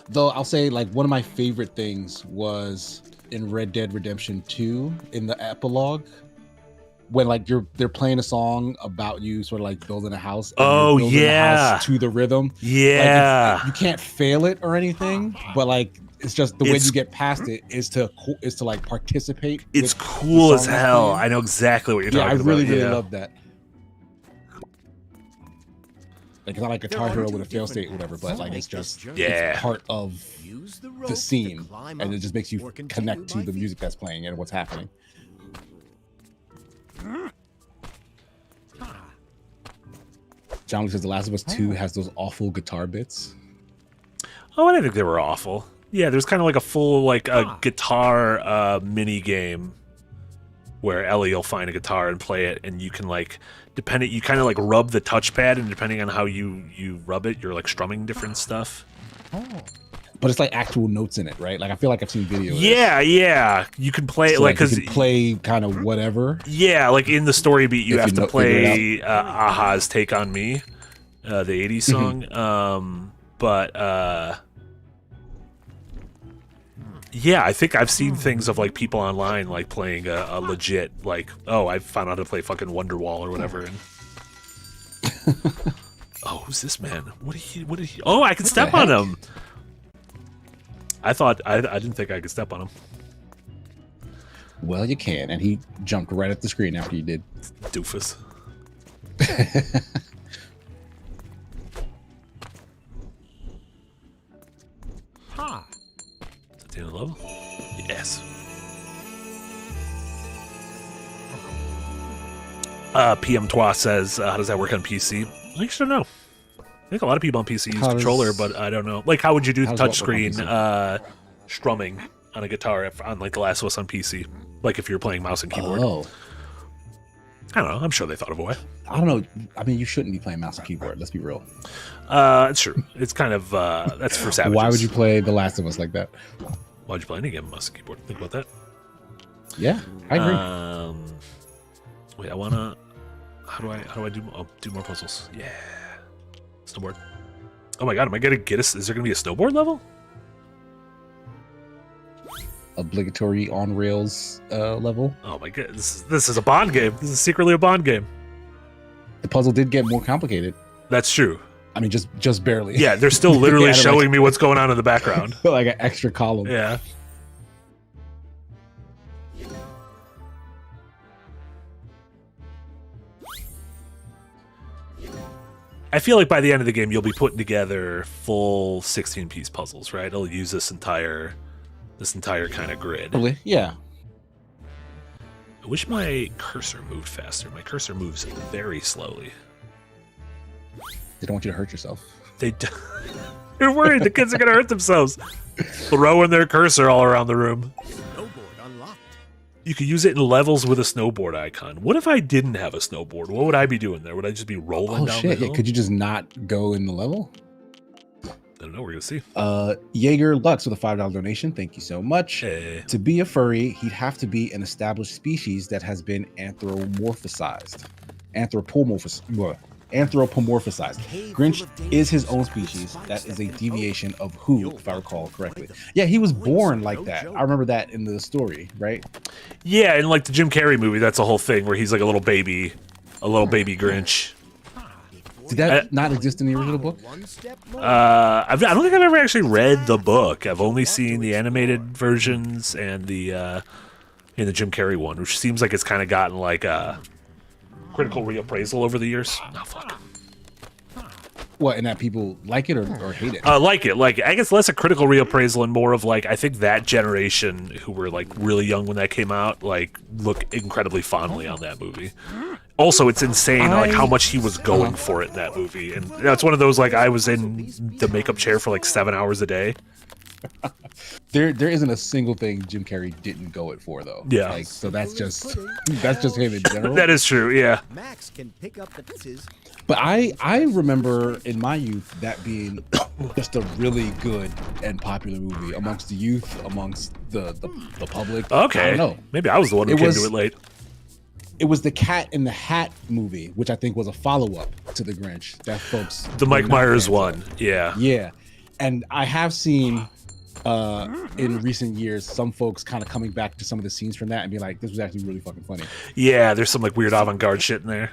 Though I'll say like one of my favorite things was in Red Dead Redemption 2 in the epilogue when like they're playing a song about you sort of like building a house. And Oh, you're building the yeah. house to the rhythm. Yeah. Like you can't fail it or anything, but like it's just the way you get past it is to like participate. It's with cool the as song that's hell. playing. I know exactly what you're Yeah, I talking about. really Yeah. love that. Like it's not like Guitar Hero with a fail state or whatever, but like it's just Yeah. it's part of Use the rope the to scene, climb and up it just makes you or continue connect to by the feet. music that's playing and what's happening. John says The Last of Us 2 has those awful guitar bits. Oh, I didn't think they were awful. Yeah, there's kind of like a full like a guitar mini game where Ellie will find a guitar and play it, and you can like you kind of like rub the touchpad, and depending on how you rub it, you're like strumming different stuff. But it's like actual notes in it, right? Like I feel like I've seen videos. Yeah, you can play it So, like you because can play kind of whatever. yeah, like in the story beat, you If have you to know- figure play Aha's "Take on Me," the '80s song. But yeah, I think I've seen things of like people online like playing a legit like, oh, I found out how to play fucking Wonderwall or whatever. And oh, who's this man? What did he? Oh, I can step on him. I thought I didn't think I could step on him. Well, you can, and he jumped right at the screen after you did. Doofus. Ha! Is that the end of the level? Yes. PM Twa says, how does that work on PC? I actually don't know. I think a lot of people on PC use How does- controller, but I don't know. Like, how would you do How does what work on touchscreen strumming on a guitar on like The Last of Us on PC? Like if you're playing mouse and keyboard. Oh, I don't know. I'm sure they thought of a way. I don't know. I mean, you shouldn't be playing mouse and keyboard. Let's be real. It's true. It's kind of that's for savages. Why would you play The Last of Us like that? Why'd you play any game with mouse and keyboard? Think about that. Yeah, I agree. Wait, I wanna. How do I do more puzzles? Yeah. Snowboard. Oh my god, am I gonna get is there gonna be a snowboard level? Obligatory on rails level. Oh my god, this is a Bond game. This is secretly a Bond game. The puzzle did get more complicated. That's true. I mean, just barely. Yeah, they're still literally Yeah, showing me what's going on in the background. like an extra column. Yeah. I feel like by the end of the game, you'll be putting together full 16-piece puzzles, right? It'll use this entire kind of grid. Probably, yeah. I wish my cursor moved faster. My cursor moves very slowly. They don't want you to hurt yourself. You're worried the kids are going to hurt themselves. Throwing their cursor all around the room. Snowboard unlocked. You could use it in levels with a snowboard icon. What if I didn't have a snowboard? What would I be doing there? Would I just be rolling down the hill? Yeah, could you just not go in the level? I don't know. We're going to see. Jaeger Lux with a $5 donation. Thank you so much. Hey. To be a furry, he'd have to be an established species that has been anthropomorphized. Anthropomorphized. Grinch is his own species. That is a deviation of Who, if I recall correctly. Yeah, he was born like that. I remember that in the story, right? Yeah, in like the Jim Carrey movie, that's a whole thing where he's like a little baby Grinch. Did that not exist in the original book? I don't think I've ever actually read the book. I've only seen the animated versions and the Jim Carrey one, which seems like it's kind of gotten like a critical reappraisal over the years. Oh, fuck. What, and that people like it or hate it? Like it. I guess less a critical reappraisal and more of like, I think that generation who were like really young when that came out, like look incredibly fondly on that movie. Also, it's insane like how much he was going for it in that movie. And that's one of those, like, I was in the makeup chair for like 7 hours a day. There isn't a single thing Jim Carrey didn't go it for, though. Yeah. Like, so that's just him in general. That is true, yeah. Max can pick up the pieces. But I remember in my youth that being just a really good and popular movie amongst the youth, amongst the public. Okay. I don't know. Maybe I was the one who came to it late. It was the Cat in the Hat movie, which I think was a follow-up to the Grinch. That folks. The Mike Myers one, yeah. Yeah, and I have seen in recent years some folks kind of coming back to some of the scenes from that and be like, "This was actually really fucking funny." Yeah, there's some like weird avant-garde shit in there.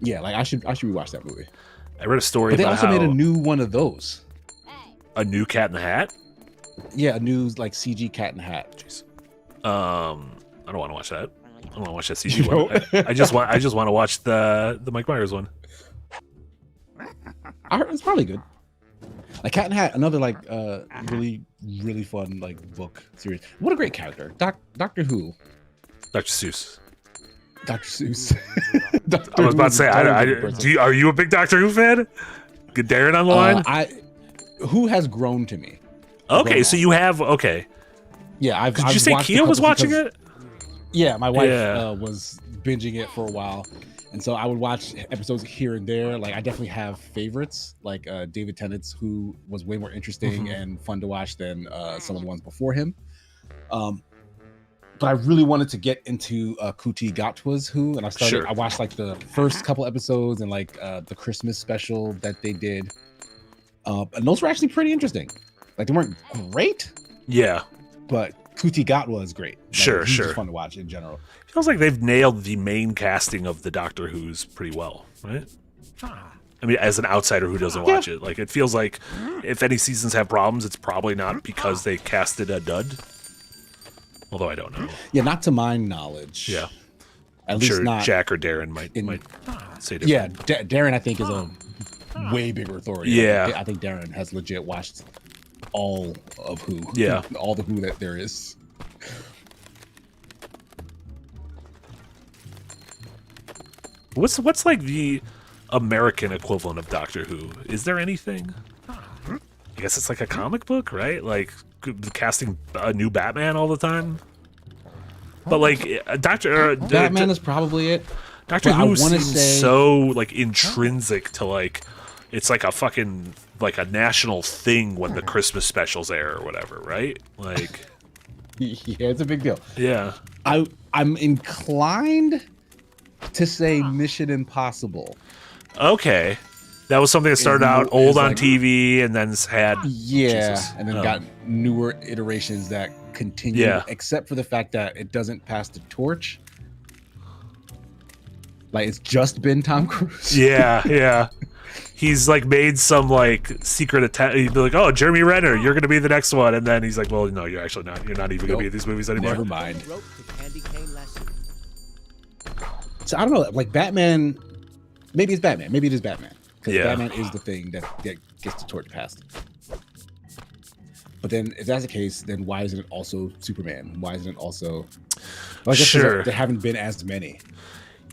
Yeah, like I should rewatch that movie. I read a story. But they about also made a new one of those. A new Cat in the Hat. Yeah, a new like CG Cat in the Hat. Jeez. I don't want to watch that. I don't want to watch that CG one. I just want to watch the Mike Myers one. I heard it's probably good. Like Cat in the Hat, another like really really fun like book series. What a great character, Doctor Who. Dr. Seuss. Dr. Seuss. I was about to say, are you a big Doctor Who fan? Get Darren on the line. Who has grown to me. Okay, so you have Yeah, Did you say Kia was watching it? Yeah, my wife was binging it for a while, and so I would watch episodes here and there. Like I definitely have favorites, like David Tennant's, who was way more interesting and fun to watch than some of the ones before him. But I really wanted to get into Kuti Gatwa's Who, and I started. Sure. I watched like the first couple episodes and like the Christmas special that they did, and those were actually pretty interesting. Like they weren't great, Yeah. but Kuti Gatwa is great. Like, Sure. he's just fun to watch in general. Feels like they've nailed the main casting of the Doctor Who's pretty well, right? I mean, as an outsider who doesn't watch it, like it feels like if any seasons have problems, it's probably not because they casted a dud. Although I don't know. Yeah, not to my knowledge. Yeah. At I'm least sure not. Jack or Darren might say different. Yeah, Darren I think is a way bigger authority. Yeah. I think Darren has legit watched all of Who. Yeah. All the Who that there is. What's like the American equivalent of Doctor Who? Is there anything? I guess it's like a comic book, right? Like casting a new Batman all the time. But like Batman is probably it. Doctor But Who I wanna seems say- so like intrinsic to like it's like a fucking like a national thing when the Christmas specials air or whatever, right? Like Yeah, it's a big deal. Yeah. I'm inclined to say Mission Impossible. Okay. That was something that started out old on TV and then had Jesus. And then got newer iterations that continue, except for the fact that it doesn't pass the torch. Like it's just been Tom Cruise. Yeah. He's like made some like secret attack. He'd be like, "Oh, Jeremy Renner, you're gonna be the next one," and then he's like, "Well, no, you're actually not. You're not even gonna be in these movies anymore." Never mind. So I don't know. Like Batman, maybe it's Batman. Maybe it is Batman. Because Batman is the thing that gets the torch passed. But then, if that's the case, then why isn't it also Superman? Why isn't it also? Well, I guess there haven't been as many.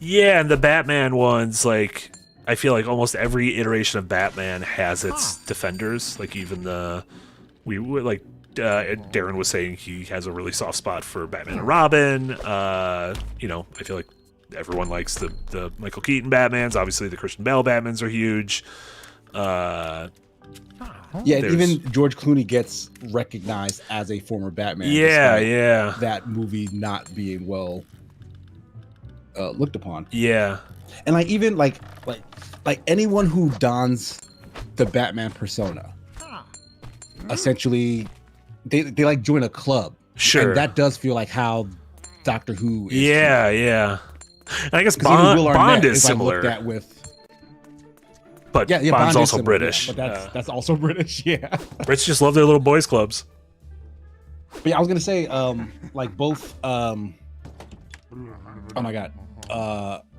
Yeah, and the Batman ones, like I feel like almost every iteration of Batman has its defenders. Like even Darren was saying he has a really soft spot for Batman and Robin. You know, I feel like everyone likes the Michael Keaton Batmans. Obviously, the Christian Bale Batmans are huge. Even George Clooney gets recognized as a former Batman. Yeah. That movie not being well looked upon. Yeah, and like even like anyone who dons the Batman persona, essentially, they like join a club. Sure, and that does feel like how Doctor Who is. Yeah. And I guess Bond is similar. Like but Bond's also British. But that's also British, yeah. Brits just love their little boys clubs. But yeah, I was gonna say, like both oh my god,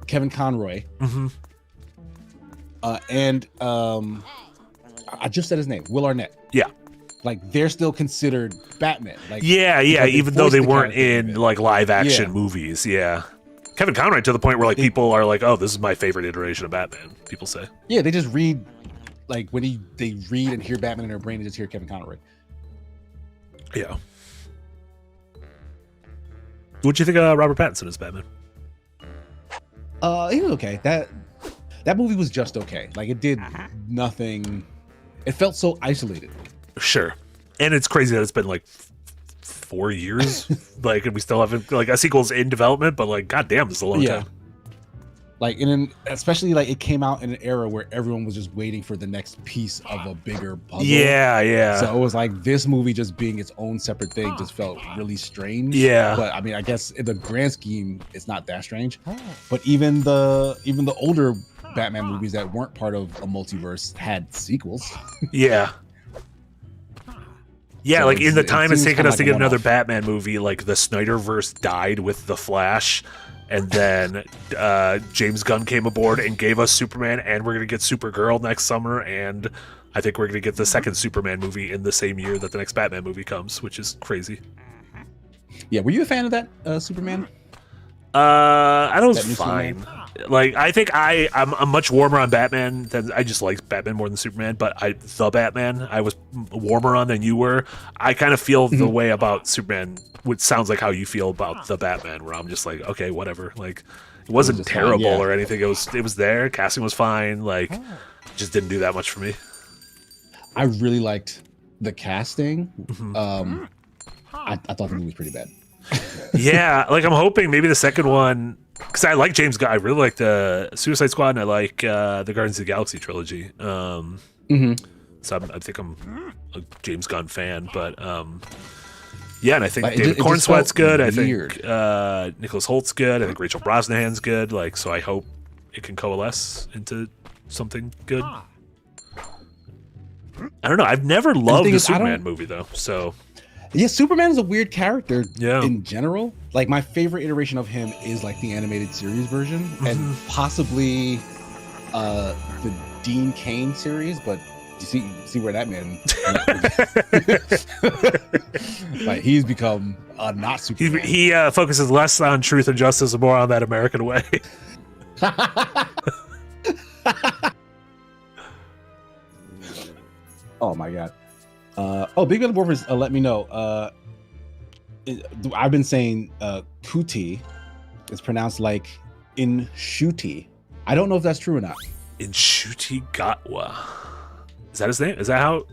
Kevin Conroy, and I just said his name, Will Arnett. Yeah. Like they're still considered Batman. Like even though they weren't in like live action movies. Yeah. Kevin Conroy to the point where like people are like, "Oh, this is my favorite iteration of Batman." People say. Yeah, they just read like when they read and hear Batman in their brain, they just hear Kevin Conroy. Yeah. What'd you think of Robert Pattinson as Batman? He was okay. That movie was just okay. Like it did nothing. It felt so isolated. Sure, and it's crazy that it's been like 4 years, like, and we still haven't like a sequel's in development. But like, goddamn, this is a long time. Like, and then especially like it came out in an era where everyone was just waiting for the next piece of a bigger puzzle. Yeah. So it was like this movie just being its own separate thing just felt really strange. Yeah. But I mean, I guess in the grand scheme, it's not that strange. But even the older Batman movies that weren't part of a multiverse had sequels. Yeah. Yeah, so like in the time it's taken us to get another Batman movie, like the Snyderverse died with The Flash, and then James Gunn came aboard and gave us Superman, and we're going to get Supergirl next summer, and I think we're going to get the second Superman movie in the same year that the next Batman movie comes, which is crazy. Yeah, were you a fan of that Superman? I thought it was fine. Like, I think I'm much warmer on Batman than I just like Batman more than Superman, but the Batman I was warmer on than you were. I kind of feel the way about Superman, which sounds like how you feel about the Batman, where I'm just like, okay, whatever. Like, it wasn't terrible or anything. It was there. Casting was fine. Like, just didn't do that much for me. I really liked the casting. I thought the movie was pretty bad. Yeah, like I'm hoping maybe the second one, because I like James Gunn. I really like the Suicide Squad, and I like the Guardians of the Galaxy trilogy. So I think I'm a James Gunn fan, but yeah, and I think David Cornsweet's good. Weird. I think Nicholas Holt's good. I think Rachel Brosnahan's good. Like, so I hope it can coalesce into something good. I don't know. I've never loved the Superman movie though, so. Yeah, Superman is a weird character in general. Like, my favorite iteration of him is like the animated series version, and possibly the Dean Cain series. But you see where that man, like, he's become not Superman. He focuses less on truth and justice and more on that American way. Oh my god. Big Bad Wolfers, let me know. I've been saying Kuti is pronounced like Inshuti. I don't know if that's true or not. Inshuti Gatwa. Is that his name? Is that how?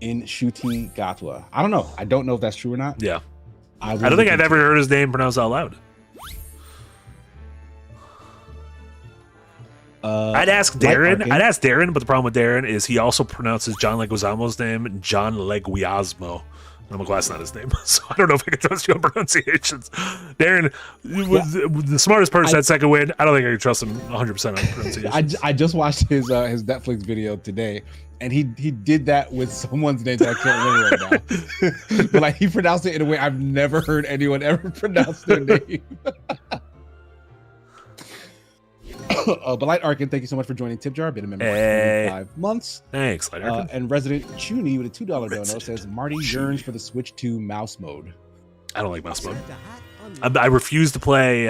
in Shuti Gatwa. I don't know. I don't know if that's true or not. Yeah. I don't think I've ever heard his name pronounced out loud. I'd ask Darren, but the problem with Darren is he also pronounces John Leguizamo's name John Leguizamo. And I'm like, well, that's not his name, so I don't know if I can trust you on pronunciations. Darren was the smartest person at Second Wind. I don't think I can trust him 100% on pronunciations. I just watched his Netflix video today, and he did that with someone's name that I can't remember right now. But like he pronounced it in a way I've never heard anyone ever pronounce their name. But Light Arkin, thank you so much for joining Tip Jar. Been a member for 5 months. Thanks, Light Arkin. And Resident Chuni with a $2 dono says Marty yearns for the Switch 2 mouse mode. I don't like mouse mode. I refuse to play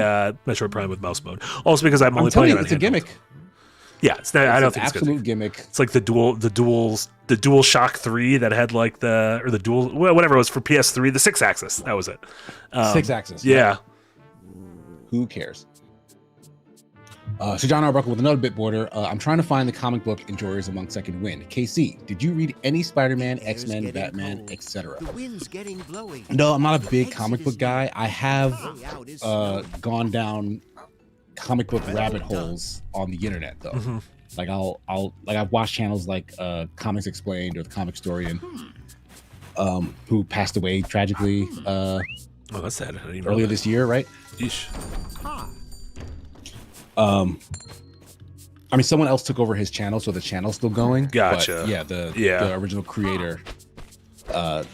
Metroid Prime with mouse mode. Also because I'm only playing it on it's a gimmick. Yeah, it's not. I don't think it's absolute good. Gimmick. It's like the Dual Shock 3 that had like the dual whatever it was for PS3, the 6-axis. That was it. 6-axis. Yeah. Who cares? So John Arbuckle with another bit border. I'm trying to find the comic book enjoyers among Second Wind. KC, did you read any Spider-Man, X-Men, Batman, etc.? No, I'm not a big comic book guy. I have gone down comic book rabbit holes on the internet though. Mm-hmm. Like I've watched channels like Comics Explained or the Comic Historian, who passed away tragically. Oh, that's sad. Earlier this year, right? Yeesh. I mean, someone else took over his channel, so the channel's still going. Gotcha. But yeah, the original creator. I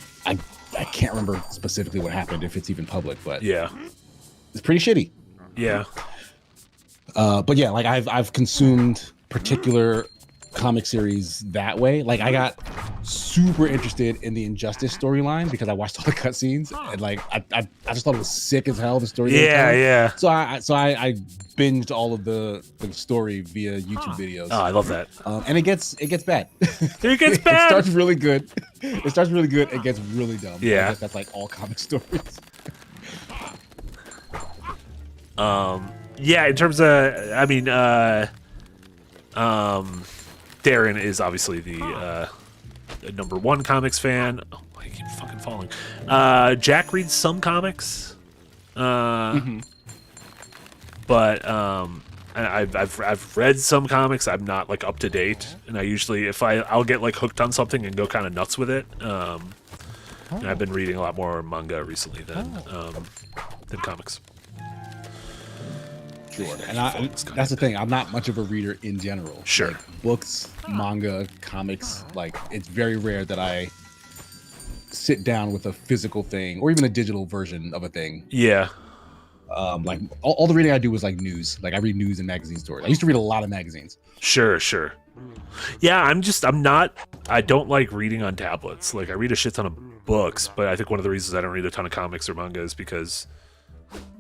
can't remember specifically what happened, if it's even public, but yeah, it's pretty shitty. Yeah. But yeah, like I've consumed particular comic series that way. Like I got super interested in the Injustice storyline because I watched all the cutscenes and like I just thought it was sick as hell, the story. Yeah. So I binged all of the story via YouTube videos. Oh, I love that. And it gets bad. It gets bad. It starts really good. It starts really good. It gets really dumb. Yeah. That's like all comic stories. Yeah, in terms of, I mean, Darren is obviously the number one comics fan. Oh, I keep fucking falling. Jack reads some comics, but I've read some comics. I'm not like up to date, and I usually I'll get like hooked on something and go kind of nuts with it. And I've been reading a lot more manga recently than comics. Sure. And that's the thing. I'm not much of a reader in general. Sure. Like, books, manga, comics, like it's very rare that I sit down with a physical thing or even a digital version of a thing. Yeah. Like all the reading I do is like news. Like I read news and magazine stories. I used to read a lot of magazines. Sure. Yeah, I don't like reading on tablets. Like I read a shit ton of books, but I think one of the reasons I don't read a ton of comics or manga is because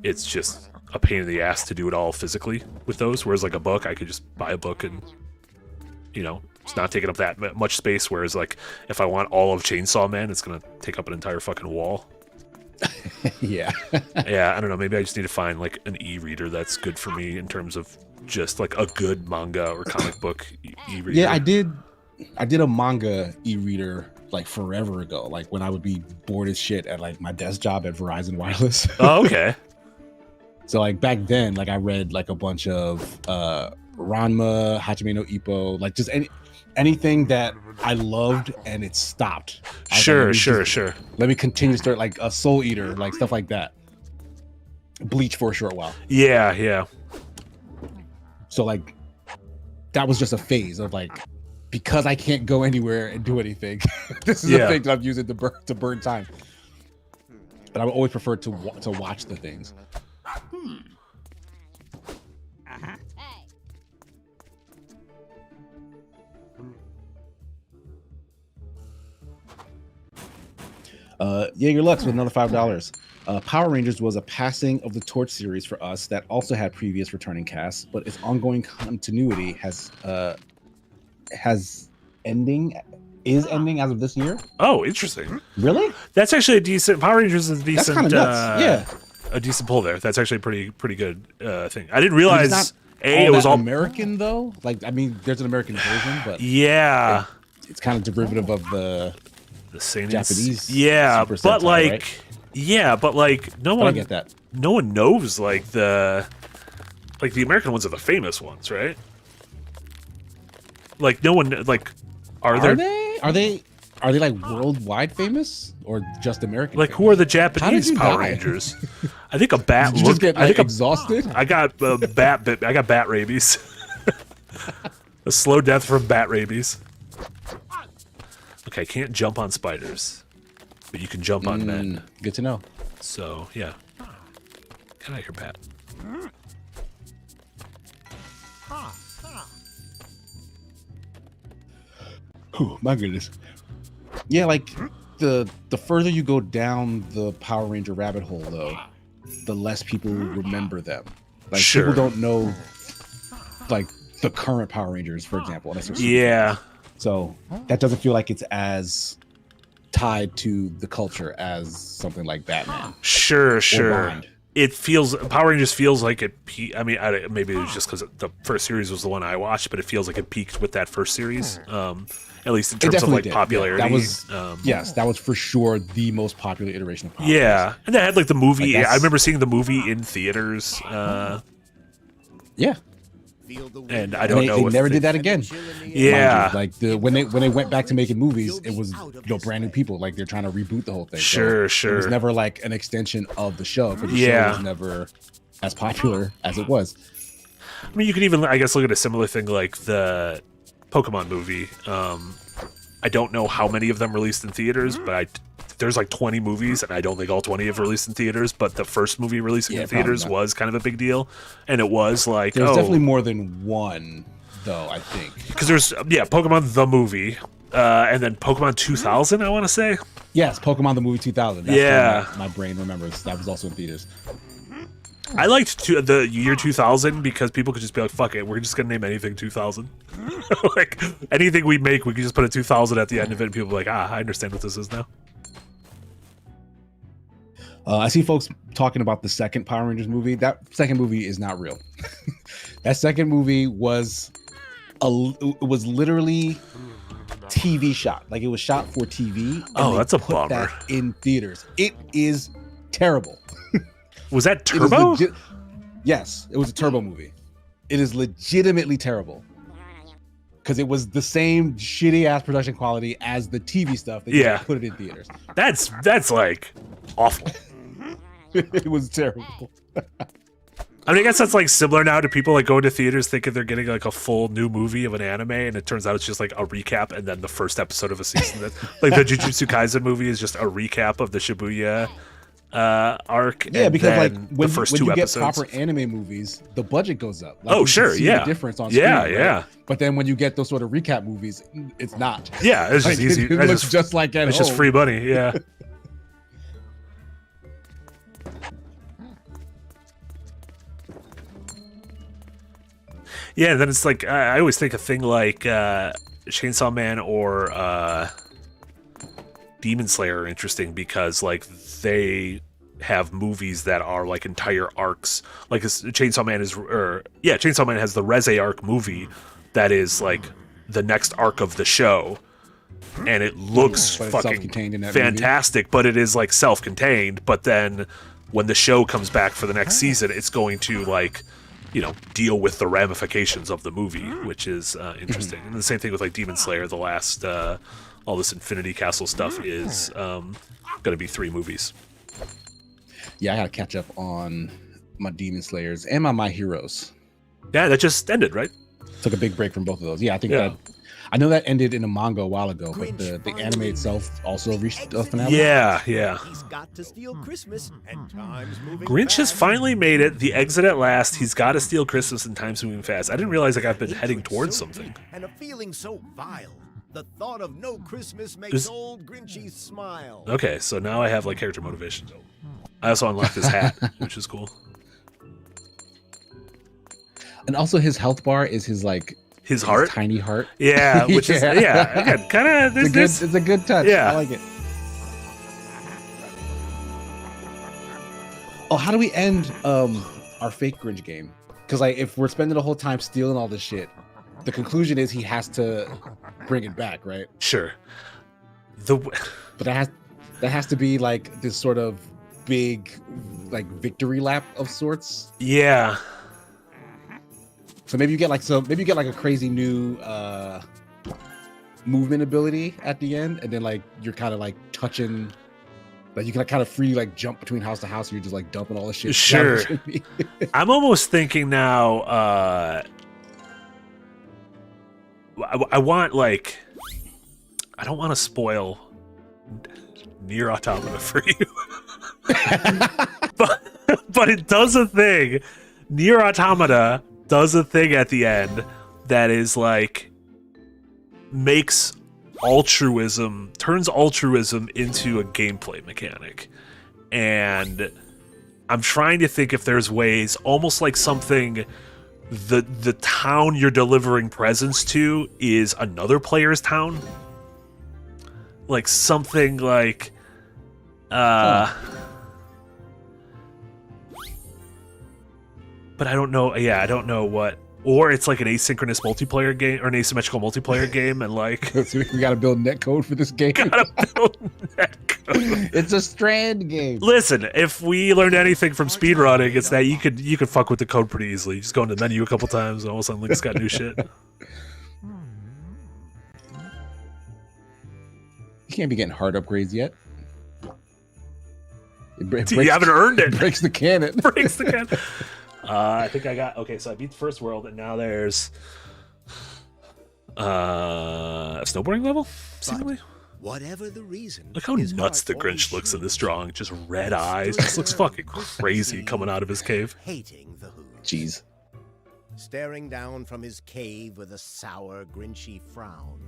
it's just a pain in the ass to do it all physically with those, whereas like a book, I could just buy a book and it's not taking up that much space, whereas like if I want all of Chainsaw Man, it's gonna take up an entire fucking wall. Yeah. Yeah, I don't know, maybe I just need to find like an e-reader that's good for me in terms of just like a good manga or comic book e-reader. Yeah, I did a manga e-reader like forever ago, like when I would be bored as shit at like my desk job at Verizon Wireless. Oh, okay. So like back then, like I read like a bunch of Ranma, Hajime no Ippo, like just anything that I loved and it stopped. Sure. Let me continue to start like a Soul Eater, like stuff like that. Bleach for a short while. Yeah. So like that was just a phase of like, because I can't go anywhere and do anything, this is the thing that I'm using to burn time. But I would always prefer to watch the things. Jaeger Lux with another $5. Power Rangers was a passing of the torch series for us that also had previous returning casts, but its ongoing continuity is ending as of this year. Oh, interesting. Really? That's actually a decent. Power Rangers is a decent. That's kind of nuts. Yeah. A decent pull there. That's actually a pretty good thing. I didn't realize it was all American though. Like I mean, there's an American version, but yeah, it's kind of derivative of the The Saiyan Japanese yeah, Super but Sentai, like right? yeah, but like no But I one get that. no one knows like the American ones are the famous ones, right? Like no one like are there Are they like worldwide famous or just American? like famous? who are the How did Japanese you Power die? Rangers? I think a bat. Did you just get I think exhausted? I got bat. I got bat rabies. A slow death from bat rabies. Okay, I can't jump on spiders, but you can jump on men. Good to know. So yeah, get out of here, bat. Oh my goodness. Yeah, like the further you go down the Power Ranger rabbit hole, though, the less people remember them. Like Sure. people don't know, like the current Power Rangers, for example. Unless they're super Yeah, fans. So that doesn't feel like it's as tied to the culture as something like Batman. sure. Bond. It feels Power Rangers feels like it. I mean, maybe it was just because the first series was the one I watched, but it feels like it peaked with that first series. At least in terms of like did. popularity. Yeah, that was yes, that was for sure the most popular iteration of Power yeah, Rangers. and they had like the movie. Like, I remember seeing the movie in theaters. Yeah, And I don't they, know they if never they- did that again. Yeah, Mind you. Like when they went back to making movies, it was brand new people. Like they're trying to reboot the whole thing. Sure. It was never like an extension of the show, but the Yeah. show was never as popular as it was. I mean, you could even, I guess, look at a similar thing like the Pokemon movie. I don't know how many of them released in theaters, but there's like 20 movies, and I don't think all 20 have released in theaters. But the first movie releasing in theaters probably not. was kind of a big deal, and it was like There's definitely more than one, though. I think. because there's Pokemon the movie, and then Pokemon 2000. I want to say Yes, Pokemon the movie 2000. That's Yeah. what my brain remembers. That was also in theaters. I liked the year 2000 because people could just be like, "Fuck it, we're just gonna name anything 2000." Like anything we make, we can just put a 2000 at the end of it, and people are like, "Ah, I understand what this is now." I see folks talking about the second Power Rangers movie. That second movie is not real. That second movie was it was literally TV shot. Like it was shot for TV. and Oh, they that's a put bummer. that in theaters. It is terrible. Was that It is Turbo? yes, it was a Turbo movie. It is legitimately terrible. Because it was the same shitty ass production quality as the TV stuff. They just Yeah. put it in theaters. That's like awful. It was terrible. I mean, I guess that's like similar now to people like going to theaters thinking they're getting like a full new movie of an anime, and it turns out it's just like a recap and then the first episode of a season. Like the Jujutsu Kaisen movie is just a recap of the Shibuya arc. Yeah, and because like then when, the first when two you episodes. get proper anime movies, the budget goes up. Like, Oh, you can sure, see yeah. the difference on Yeah, screen, yeah. right? But then when you get those sort of recap movies, it's not. Yeah, it's just Like, easy. It It's looks just like at it's home. just free money. Yeah. Yeah, and then it's like I always think a thing like Chainsaw Man or Demon Slayer are interesting because like they have movies that are like entire arcs. Like Chainsaw Man Chainsaw Man has the Reze arc movie that is like the next arc of the show, and it looks But it's fucking self-contained in that movie. fantastic. But it is like self-contained. But then when the show comes back for the next season, it's going to like, you know, deal with the ramifications of the movie, which is interesting. And the same thing with like Demon Slayer. The last all this Infinity Castle stuff is going to be 3 movies. Yeah, I gotta catch up on my Demon Slayers and my Heroes. Yeah, that just ended, right? Took a big break from both of those. Yeah, I think Yeah. that I know that ended in a manga a while ago, but the anime itself also reached a finale. Yeah. He's got to steal Christmas, and time's moving Grinch has fast. finally made it. The exit at last. He's got to steal Christmas and time's moving fast. I didn't realize like I've been heading Hatred towards so something. deep and a feeling so vile. The thought of no Christmas makes old Grinchy smile. Okay, so now I have like character motivation. I also unlocked his hat, which is cool. And also his health bar is his like His heart? tiny heart. Yeah, which is again kind of It's a good touch. Yeah. I like it. Oh, how do we end our fake Grinch game? Because like if we're spending the whole time stealing all this shit, the conclusion is he has to bring it back, right? Sure. But that has to be like this sort of big like victory lap of sorts. Yeah. So maybe you get like a crazy new movement ability at the end, and then like you're kind of like touching, like you can kind of freely like jump between house to house, and you're just like dumping all the shit. Sure. I'm almost thinking now. I want like, I don't want to spoil Nier Automata for you, but it does a thing. Nier Automata does a thing at the end that is like turns altruism into a gameplay mechanic. And I'm trying to think if there's ways, almost like something, the town you're delivering presents to is another player's town. Like something like but I don't know. Yeah, I don't know what. Or it's like an asynchronous multiplayer game or an asymmetrical multiplayer game, and like so we gotta build netcode for this game. Gotta build netcode. It's a Strand game. Listen, if we learned anything from speedrunning, it's that you could fuck with the code pretty easily. You just go into the menu a couple times, and all of a sudden Link's got new shit. You can't be getting hard upgrades yet. You haven't earned it. Breaks the canon. Breaks the canon. I think I got okay. So I beat the first world, and now there's a snowboarding level. Seemingly. Whatever the reason, look how nuts the Grinch looks in this drawing. Just red eyes. Just looks fucking crazy coming out of his cave. Hating the Who. Jeez. Staring down from his cave with a sour, Grinchy frown.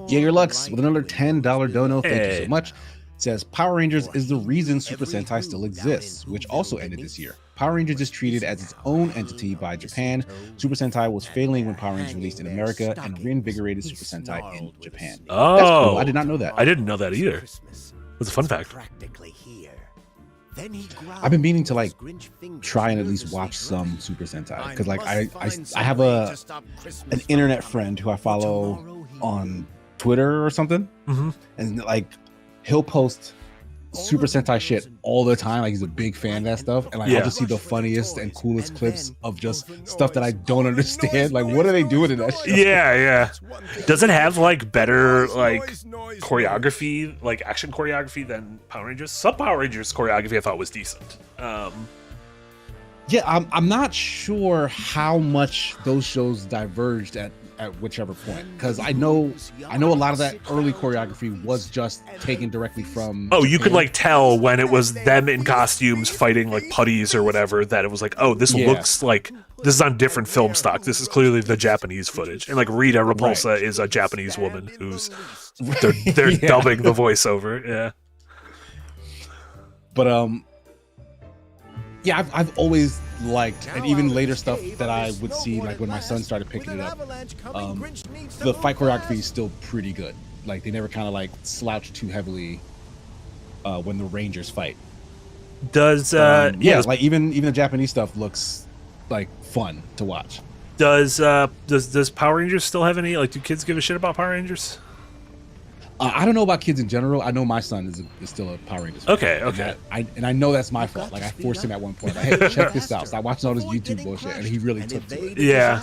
Jaeger Lux with another $10 dono. Thank you so much. Says Power Rangers is the reason Super Sentai still exists, which also ended this year. Power Rangers is treated as its own entity by Japan. Super Sentai was failing when Power Rangers released in America and reinvigorated Super Sentai in Japan. Oh, that's cool. I did not know that. I didn't know that either. It's a fun fact. I've been meaning to like try and at least watch some Super Sentai because like I have an internet friend who I follow on Twitter or something, and like he'll post Super Sentai shit all the time. Like he's a big fan of that stuff, and like I'll just see the funniest and coolest clips of just stuff that I don't understand. Like, what are they doing in that shit? Yeah. Does it have like better like choreography, like action choreography than Power Rangers? Some Power Rangers choreography I thought was decent. Yeah, I'm not sure how much those shows diverged at whichever point, because I know a lot of that early choreography was just taken directly from Japan. You could like tell when it was Yeah. them in costumes fighting like putties or whatever, that it was like, oh, this looks like this is on different film stock. This is clearly the Japanese footage. And like Rita Repulsa is a Japanese woman who's they're dubbing the voiceover. Yeah. But yeah, I've always liked, and even later stuff that I would see, like when my son started picking it up, the fight choreography is still pretty good. Like they never kind of like slouch too heavily when the Rangers fight. Does like even the Japanese stuff looks like fun to watch. Does Power Rangers still have any, like, do kids give a shit about Power Rangers? I don't know about kids in general. I know my son is still a Power Rangers fan. Okay. And I know that's my fault. Like I forced him at one point. Like, hey, check this out. Stop watching all this YouTube bullshit, and he really took to it. Yeah.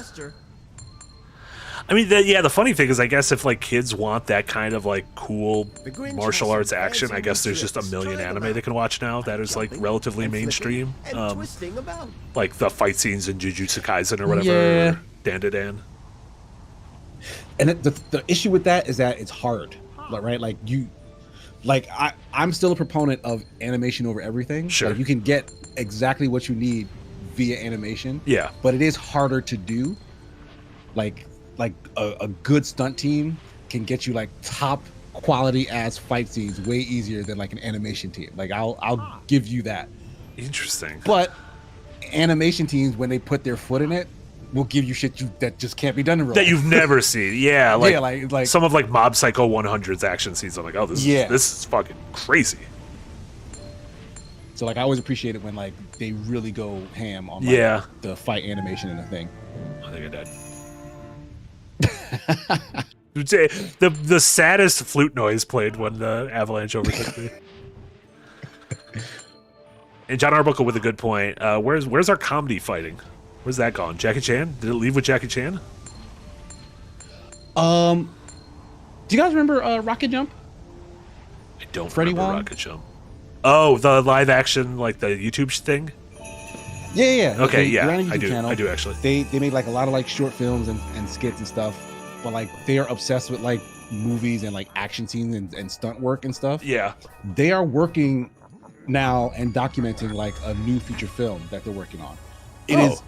I mean, the funny thing is, I guess if like kids want that kind of like cool martial arts action, I guess there's just a million anime they can watch now that is like relatively mainstream. Like the fight scenes in Jujutsu Kaisen or whatever. Yeah. Dan. And the issue with that is that it's hard. Right, I'm still a proponent of animation over everything. Sure, like, you can get exactly what you need via animation. Yeah, but it is harder to do. Like a good stunt team can get you like top quality ass fight scenes way easier than like an animation team. Like I'll give you that. Interesting. But animation teams, when they put their foot in it, will give you shit that just can't be done in real life. That you've never seen. Yeah, like, like some of like Mob Psycho 100's action scenes. I'm like, oh, this is fucking crazy. So like I always appreciate it when like they really go ham on like, the fight animation and the thing. I think I died. The saddest flute noise played when the avalanche overtook me. And John Arbuckle with a good point. Where's our comedy fighting? Where's that gone? Jackie Chan? Did it leave with Jackie Chan? Do you guys remember Rocket Jump? I don't Freddie remember Wong? Rocket Jump. Oh, the live action, like the YouTube thing? Yeah. Okay, They're on a yeah, I YouTube do. channel. I do actually. They made like a lot of like short films and skits and stuff, but like they are obsessed with like movies and like action scenes and stunt work and stuff. Yeah. They are working now and documenting like a new feature film that they're working on. It is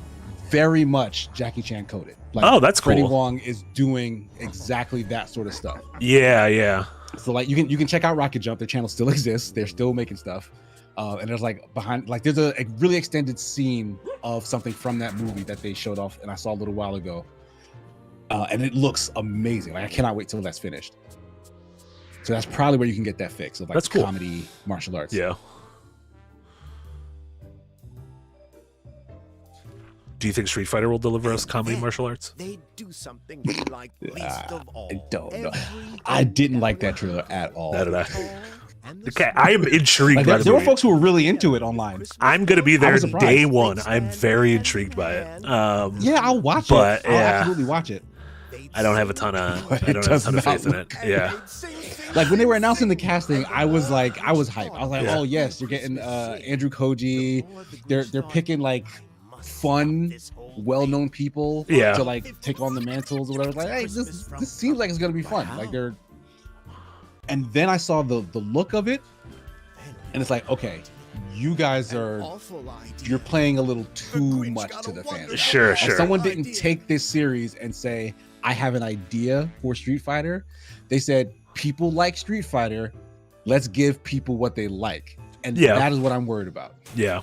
very much Jackie Chan coded. Like, Oh, that's Freddie cool. Wong is doing exactly that sort of stuff. Yeah. So like you can check out Rocket Jump. Their channel still exists. They're still making stuff. And there's like there's a really extended scene of something from that movie that they showed off, and I saw a little while ago. And it looks amazing. Like I cannot wait till that's finished. So that's probably where you can get that fix of like That's cool. comedy martial arts. Yeah. Do you think Street Fighter will deliver us comedy martial arts? They do something you like least of all. I don't know. Every I didn't like that trailer at all. That did I. and the Okay, I am intrigued Like, by the there were movie. folks who were really into it online. I'm gonna be there was surprised. day one. I'm very intrigued by it. Yeah, I'll watch But, it. I'll yeah. absolutely watch it. I don't have a ton of But I it don't have a does ton of not faith in it. Yeah. Like when they were announcing the casting, I was hyped. I was like, Yeah. oh yes, you're getting Andrew Koji. They're picking like fun, well-known people Yeah. to like take on the mantles or whatever. Like, hey, this seems like it's gonna be fun. Like they're, and then I saw the look of it, and it's like, okay, you guys you're playing a little too much to the fans. Sure, If someone didn't take this series and say, I have an idea for Street Fighter, they said, people like Street Fighter, let's give people what they like. And Yeah. that is what I'm worried about. Yeah.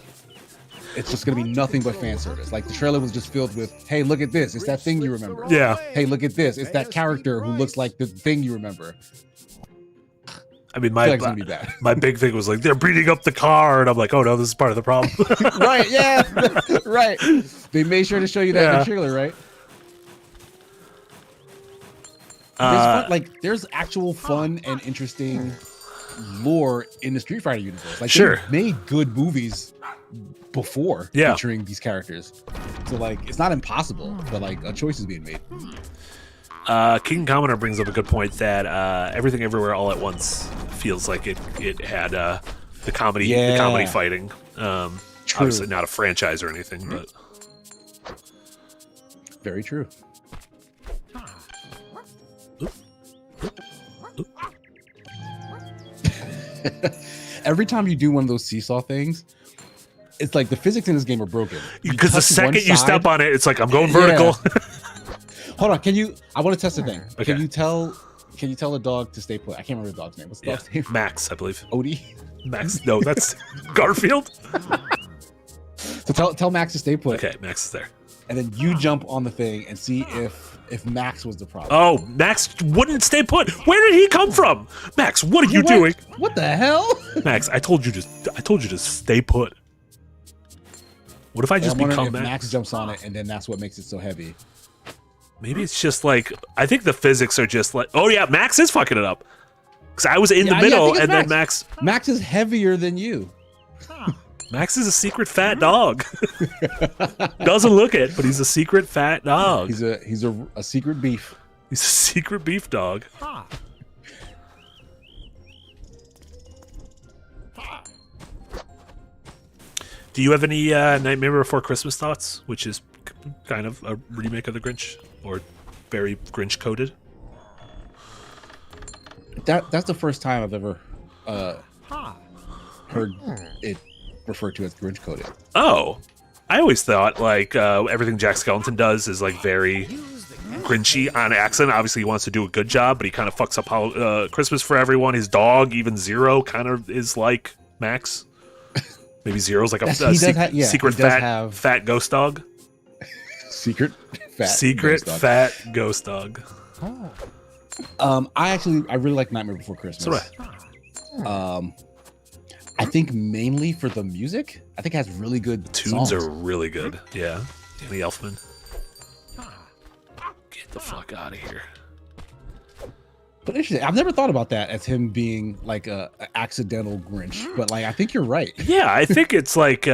It's just going to be nothing but fan service. Like the trailer was just filled with, hey, look at this. It's that thing you remember. Yeah. Hey, look at this. It's that character who looks like the thing you remember. I mean, I feel like it's going to be bad. my big thing was like they're beating up the car, and I'm like, oh no, this is part of the problem. Right, yeah. Right. They made sure to show you that in the trailer, right? There's actual fun and interesting lore in the Street Fighter universe. Like Sure. they've made good movies before featuring these characters. So like it's not impossible, but like a choice is being made. King Commoner brings up a good point that Everything Everywhere All at Once feels like it had the comedy fighting. Obviously not a franchise or anything, but Very true. Every time you do one of those seesaw things, it's like the physics in this game are broken. because the touch second one you side- step on it, it's like I'm going vertical. Hold on, I want to test the thing. Okay. Can you tell a dog to stay put? I can't remember the dog's name. What's the Yeah. dog's name? Max, I believe. Odie. Max. No, that's Garfield. So tell Max to stay put. Okay, Max is there. And then you jump on the thing and see if Max was the problem. Oh, Max wouldn't stay put. Where did he come from? Max, what are you doing? What the hell? Max, I told you to stay put. What if I just I'm wondering become if Max? Max jumps on it and then that's what makes it so heavy. Maybe it's just like I think the physics are just like, oh yeah, Max is fucking it up. Because I was in the Yeah, I middle, think it's and then Max Max is heavier than you. Max is a secret fat dog. Doesn't look it, but he's a secret fat dog. He's a secret beef. He's a secret beef dog. Do you have any Nightmare Before Christmas thoughts, which is kind of a remake of the Grinch, or very Grinch coded? That's the first time I've ever heard it referred to as Grinch coded. Oh, I always thought like everything Jack Skellington does is like very Grinchy on accent. Obviously, he wants to do a good job, but he kind of fucks up Christmas for everyone. His dog, even Zero, kind of is like Max. Maybe Zero's like a secret fat ghost dog. Secret fat. Secret ghost dog. fat ghost dog. I really like Nightmare Before Christmas. So do I. I think mainly for the music. I think it has really good Tunes songs. are really good. Yeah. Danny Elfman. Get the fuck out of here. But interesting. I've never thought about that as him being like a accidental Grinch. But like, I think you're right. Yeah, I think it's like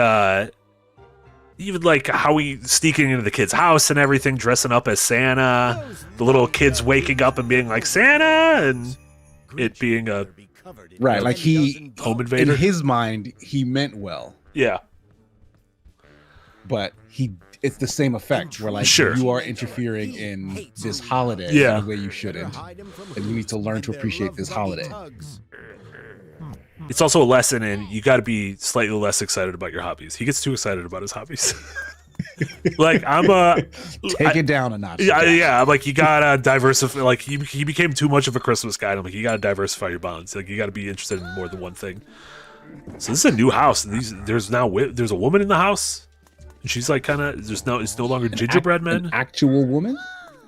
even like how we sneaking into the kid's house and everything, dressing up as Santa, the little kids waking up and being like Santa, and it being a Right, like he home invader. in his mind, he meant well, Yeah, but it's the same effect where like Sure. you are interfering in this holiday Yeah. in a way you shouldn't, and you need to learn to appreciate this holiday. it's also a lesson in you got to be slightly less excited about your hobbies. He gets too excited about his hobbies. Like I'm a Take it down a notch. yeah. I'm like you gotta diversify. Like he became too much of a Christmas guy. And I'm like you gotta diversify your bonds. Like you gotta be interested in more than one thing. So this is a new house, and there's a woman in the house, and she's like kind of it's no longer gingerbread men. An actual woman.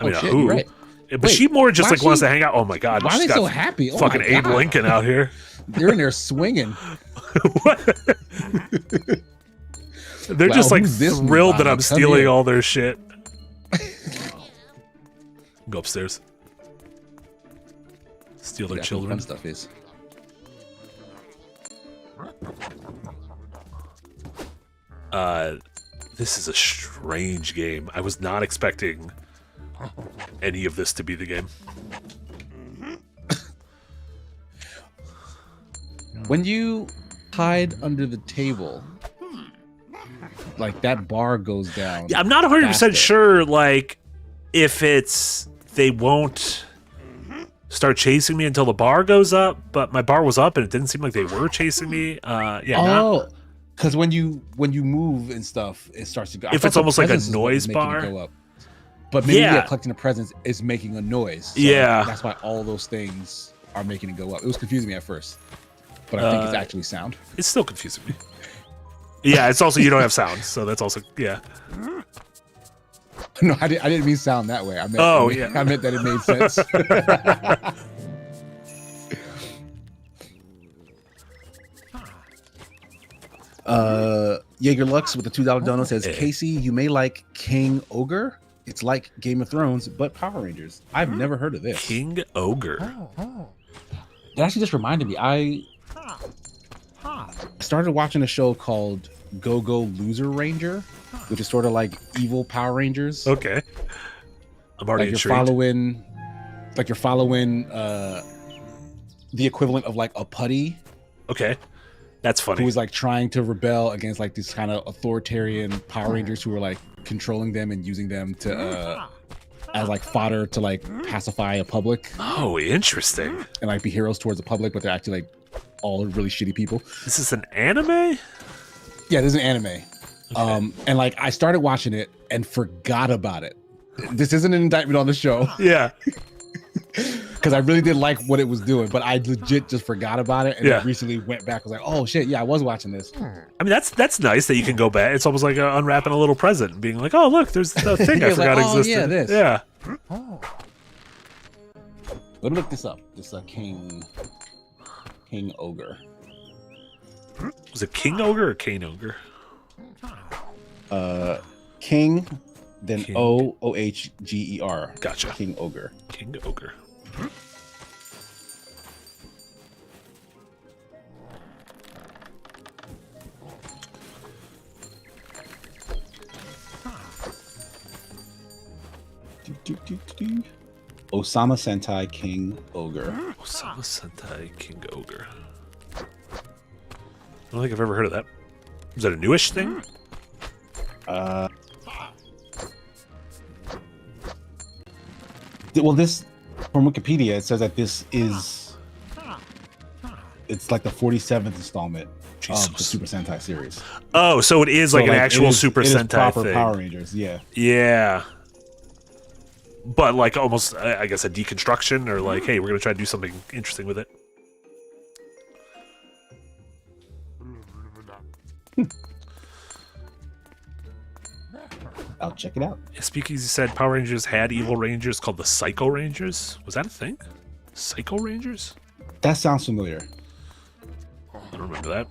I mean, shit, who? you're right. But Wait, she more just why like wants she- to hang out. Oh my god, Why are she's they got so happy? Oh my fucking Abe God. Lincoln out here. They're in there swinging. They're Wow, just like who's this thrilled that Nirvana? I'm Come stealing here. all their shit. Go upstairs. Steal their That's what children. fun stuff is. This is a strange game. I was not expecting any of this to be the game. When you hide under the table, like that bar goes down. Yeah, I'm not 100% faster. sure, like, if it's they won't start chasing me until the bar goes up, but my bar was up and it didn't seem like they were chasing me. Oh, because when you move and stuff, it starts to go. I If thought it's the almost like a presence is what was noise making it bar. go up. But maybe Yeah. collecting a presents is making a noise. So Yeah. that's why all those things are making it go up. It was confusing me at first, but I think it's actually sound. It's still confusing me. Yeah, it's also you don't have sound, so that's also yeah. No, I didn't mean sound that way. I meant, Oh, yeah. I meant that it made sense. Jaeger Lux with the $2 donut says, Hey. Casey, you may like King Ogre. It's like Game of Thrones, but Power Rangers. I've never heard of this. King Ogre. That actually just reminded me. I started watching a show called Go Go Loser Ranger, which is sort of like evil Power Rangers. Okay. I'm already Like intrigued. you're following the equivalent of like a putty Okay. That's funny. who was like trying to rebel against like these kind of authoritarian Power Rangers who were like controlling them and using them to as like fodder to like pacify a public Oh, interesting. and like be heroes towards the public, but they're actually like all really shitty people. This is an anime? Yeah, this is an anime. And like I started watching it and forgot about it. This isn't an indictment on the show Yeah. because I really did like what it was doing, but I legit just forgot about it and Yeah. then recently went back. Was like, oh shit, yeah, I was watching this. I mean, that's nice that you can go back. It's almost like unwrapping a little present and being like, oh, look, there's the thing I It's like, forgot oh, existed. yeah, this. Yeah. Let me look this up. This King Ogre. Was it King Ogre or Kane Ogre? King, then King. Ohger. Gotcha. King Ogre. King Ogre. Osama Sentai King Ogre. Osama Sentai King Ogre. I don't think I've ever heard of that. Is that a newish thing? Well, this from Wikipedia it says that this is it's like the 47th installment of the Jesus. Super Sentai series. Oh, so it is like So, an it actual is- Super it is Sentai proper thing. Power Rangers, yeah. Yeah. But like almost, I guess, a deconstruction or like, hey, we're going to try to do something interesting with it. I'll check it out. Yeah, Speakeasy said Power Rangers had evil rangers called the Psycho Rangers. Was that a thing? Psycho Rangers? That sounds familiar. I don't remember that.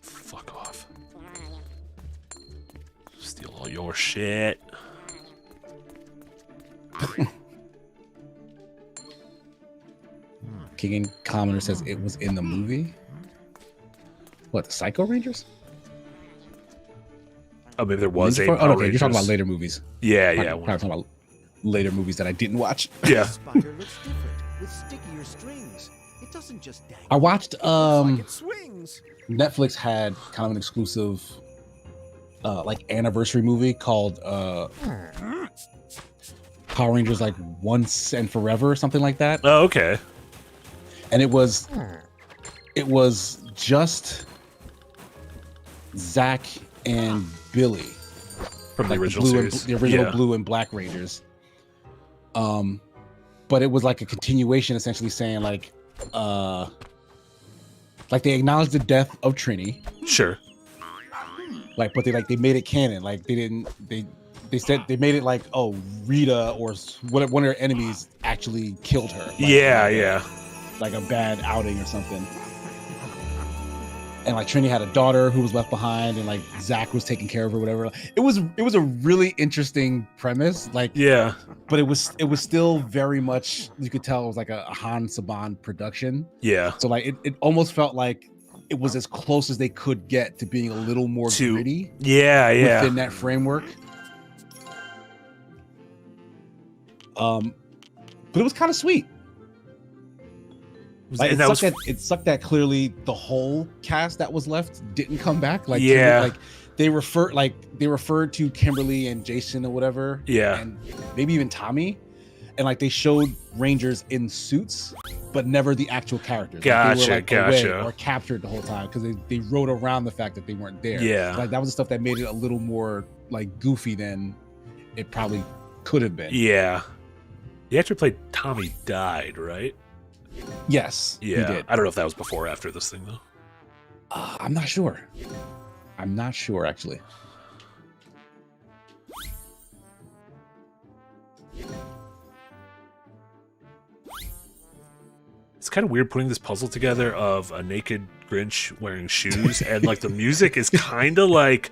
Fuck off. Steal all your shit. King and Commoner says it was in the movie. What, the Psycho Rangers? Oh, maybe there was Ninja a. Force? Oh, okay, you're talking about later movies. Yeah, Probably, yeah. probably talking about later movies that I didn't watch. Yeah. Spider looks different with stickier strings. It doesn't just dangle. I watched Like it swings. Netflix had kind of an exclusive like anniversary movie called Power Rangers like Once and Forever or something like that. Oh, okay. And it was just Zach and Billy From the like original blue series. the original Yeah. Blue and Black Rangers. But it was like a continuation, essentially saying like they acknowledged the death of Trini, Sure. like, but they made it canon. Like they said they made it like, oh, Rita or one of her enemies actually killed her. Like, Yeah. like a bad outing or something. And like Trini had a daughter who was left behind, and like Zach was taking care of her, whatever. It was a really interesting premise, like, Yeah. but it was still very much, you could tell it was like a Han Saban production. Yeah. So like it almost felt like it was as close as they could get to being a little more gritty Yeah. within that framework. But it was kind of sweet. Like, it sucked that clearly the whole cast that was left didn't come back. Like, Yeah. they referred to Kimberly and Jason or whatever. Yeah. And maybe even Tommy. And like they showed Rangers in suits, but never the actual characters. Like, they were, Gotcha. away or captured the whole time because they wrote around the fact that they weren't there. Yeah. Like that was the stuff that made it a little more like goofy than it probably could have been. Yeah. The actor who played Tommy died, right? Yes. Yeah. He did. I don't know if that was before or after this thing though. I'm not sure. I'm not sure actually. It's kind of weird putting this puzzle together of a naked Grinch wearing shoes and like the music is kind of like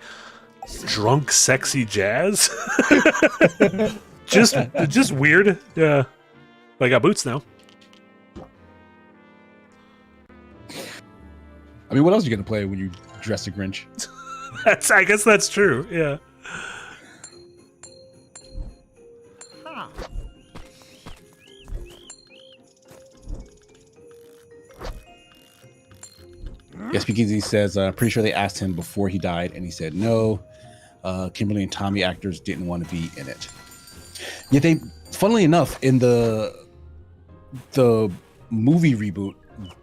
drunk sexy jazz. just weird. Yeah. But I got boots now. I mean, what else are you gonna play when you dress a Grinch? I guess that's true. Yeah. Yes, because he says, pretty sure they asked him before he died, and he said no. Kimberly and Tommy actors didn't want to be in it. Yet they, funnily enough, in the movie reboot,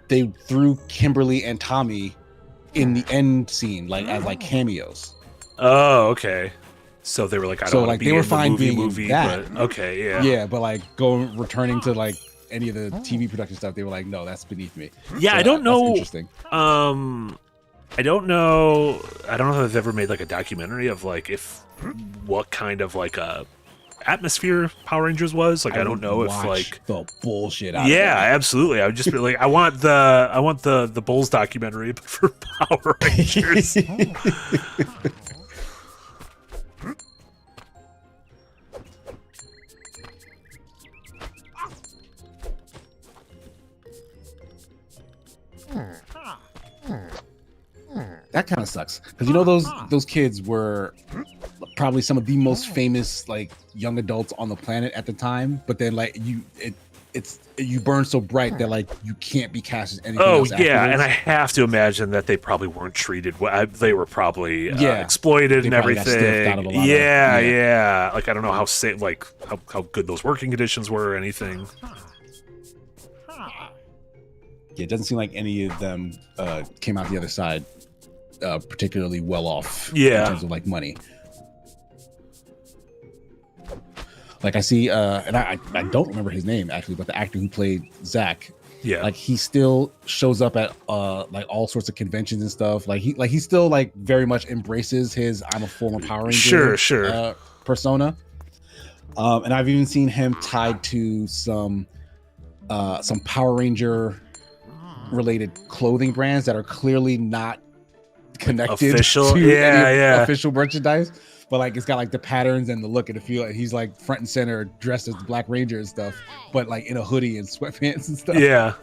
they threw Kimberly and Tommy in the end scene, like as like cameos. Oh, okay. So they were like, I don't want to be they were in fine the being movie, in that. but okay, yeah. Yeah, but like returning to like any of the TV production stuff, they were like, no, that's beneath me. Yeah, So I don't know. That's interesting. I don't know if they've ever made like a documentary of like what kind of like a atmosphere Power Rangers was. Like I don't know if like the bullshit out yeah, of it. absolutely. I would just be like, I want the Bulls documentary but for Power Rangers. That kind of sucks because you know those kids were probably some of the most famous like young adults on the planet at the time, but then like you burn so bright that like you can't be cast as anything else yeah, afterwards. and I have to imagine that they probably weren't treated well. They were probably exploited They and probably got stiffed everything. out of a lot of- Yeah. Like I don't know how safe, like how good those working conditions were or anything. Yeah, it doesn't seem like any of them came out the other side particularly well off in terms of like money. Like I see, and I don't remember his name actually, but the actor who played Zach, like he still shows up at like all sorts of conventions and stuff. Like he still like very much embraces his I'm a former Power Ranger persona. And I've even seen him tied to some Power Ranger related clothing brands that are clearly not connected Official, to any yeah. official merchandise, but like it's got like the patterns and the look and the feel. He's like front and center dressed as the Black Ranger and stuff, but like in a hoodie and sweatpants and stuff. Yeah.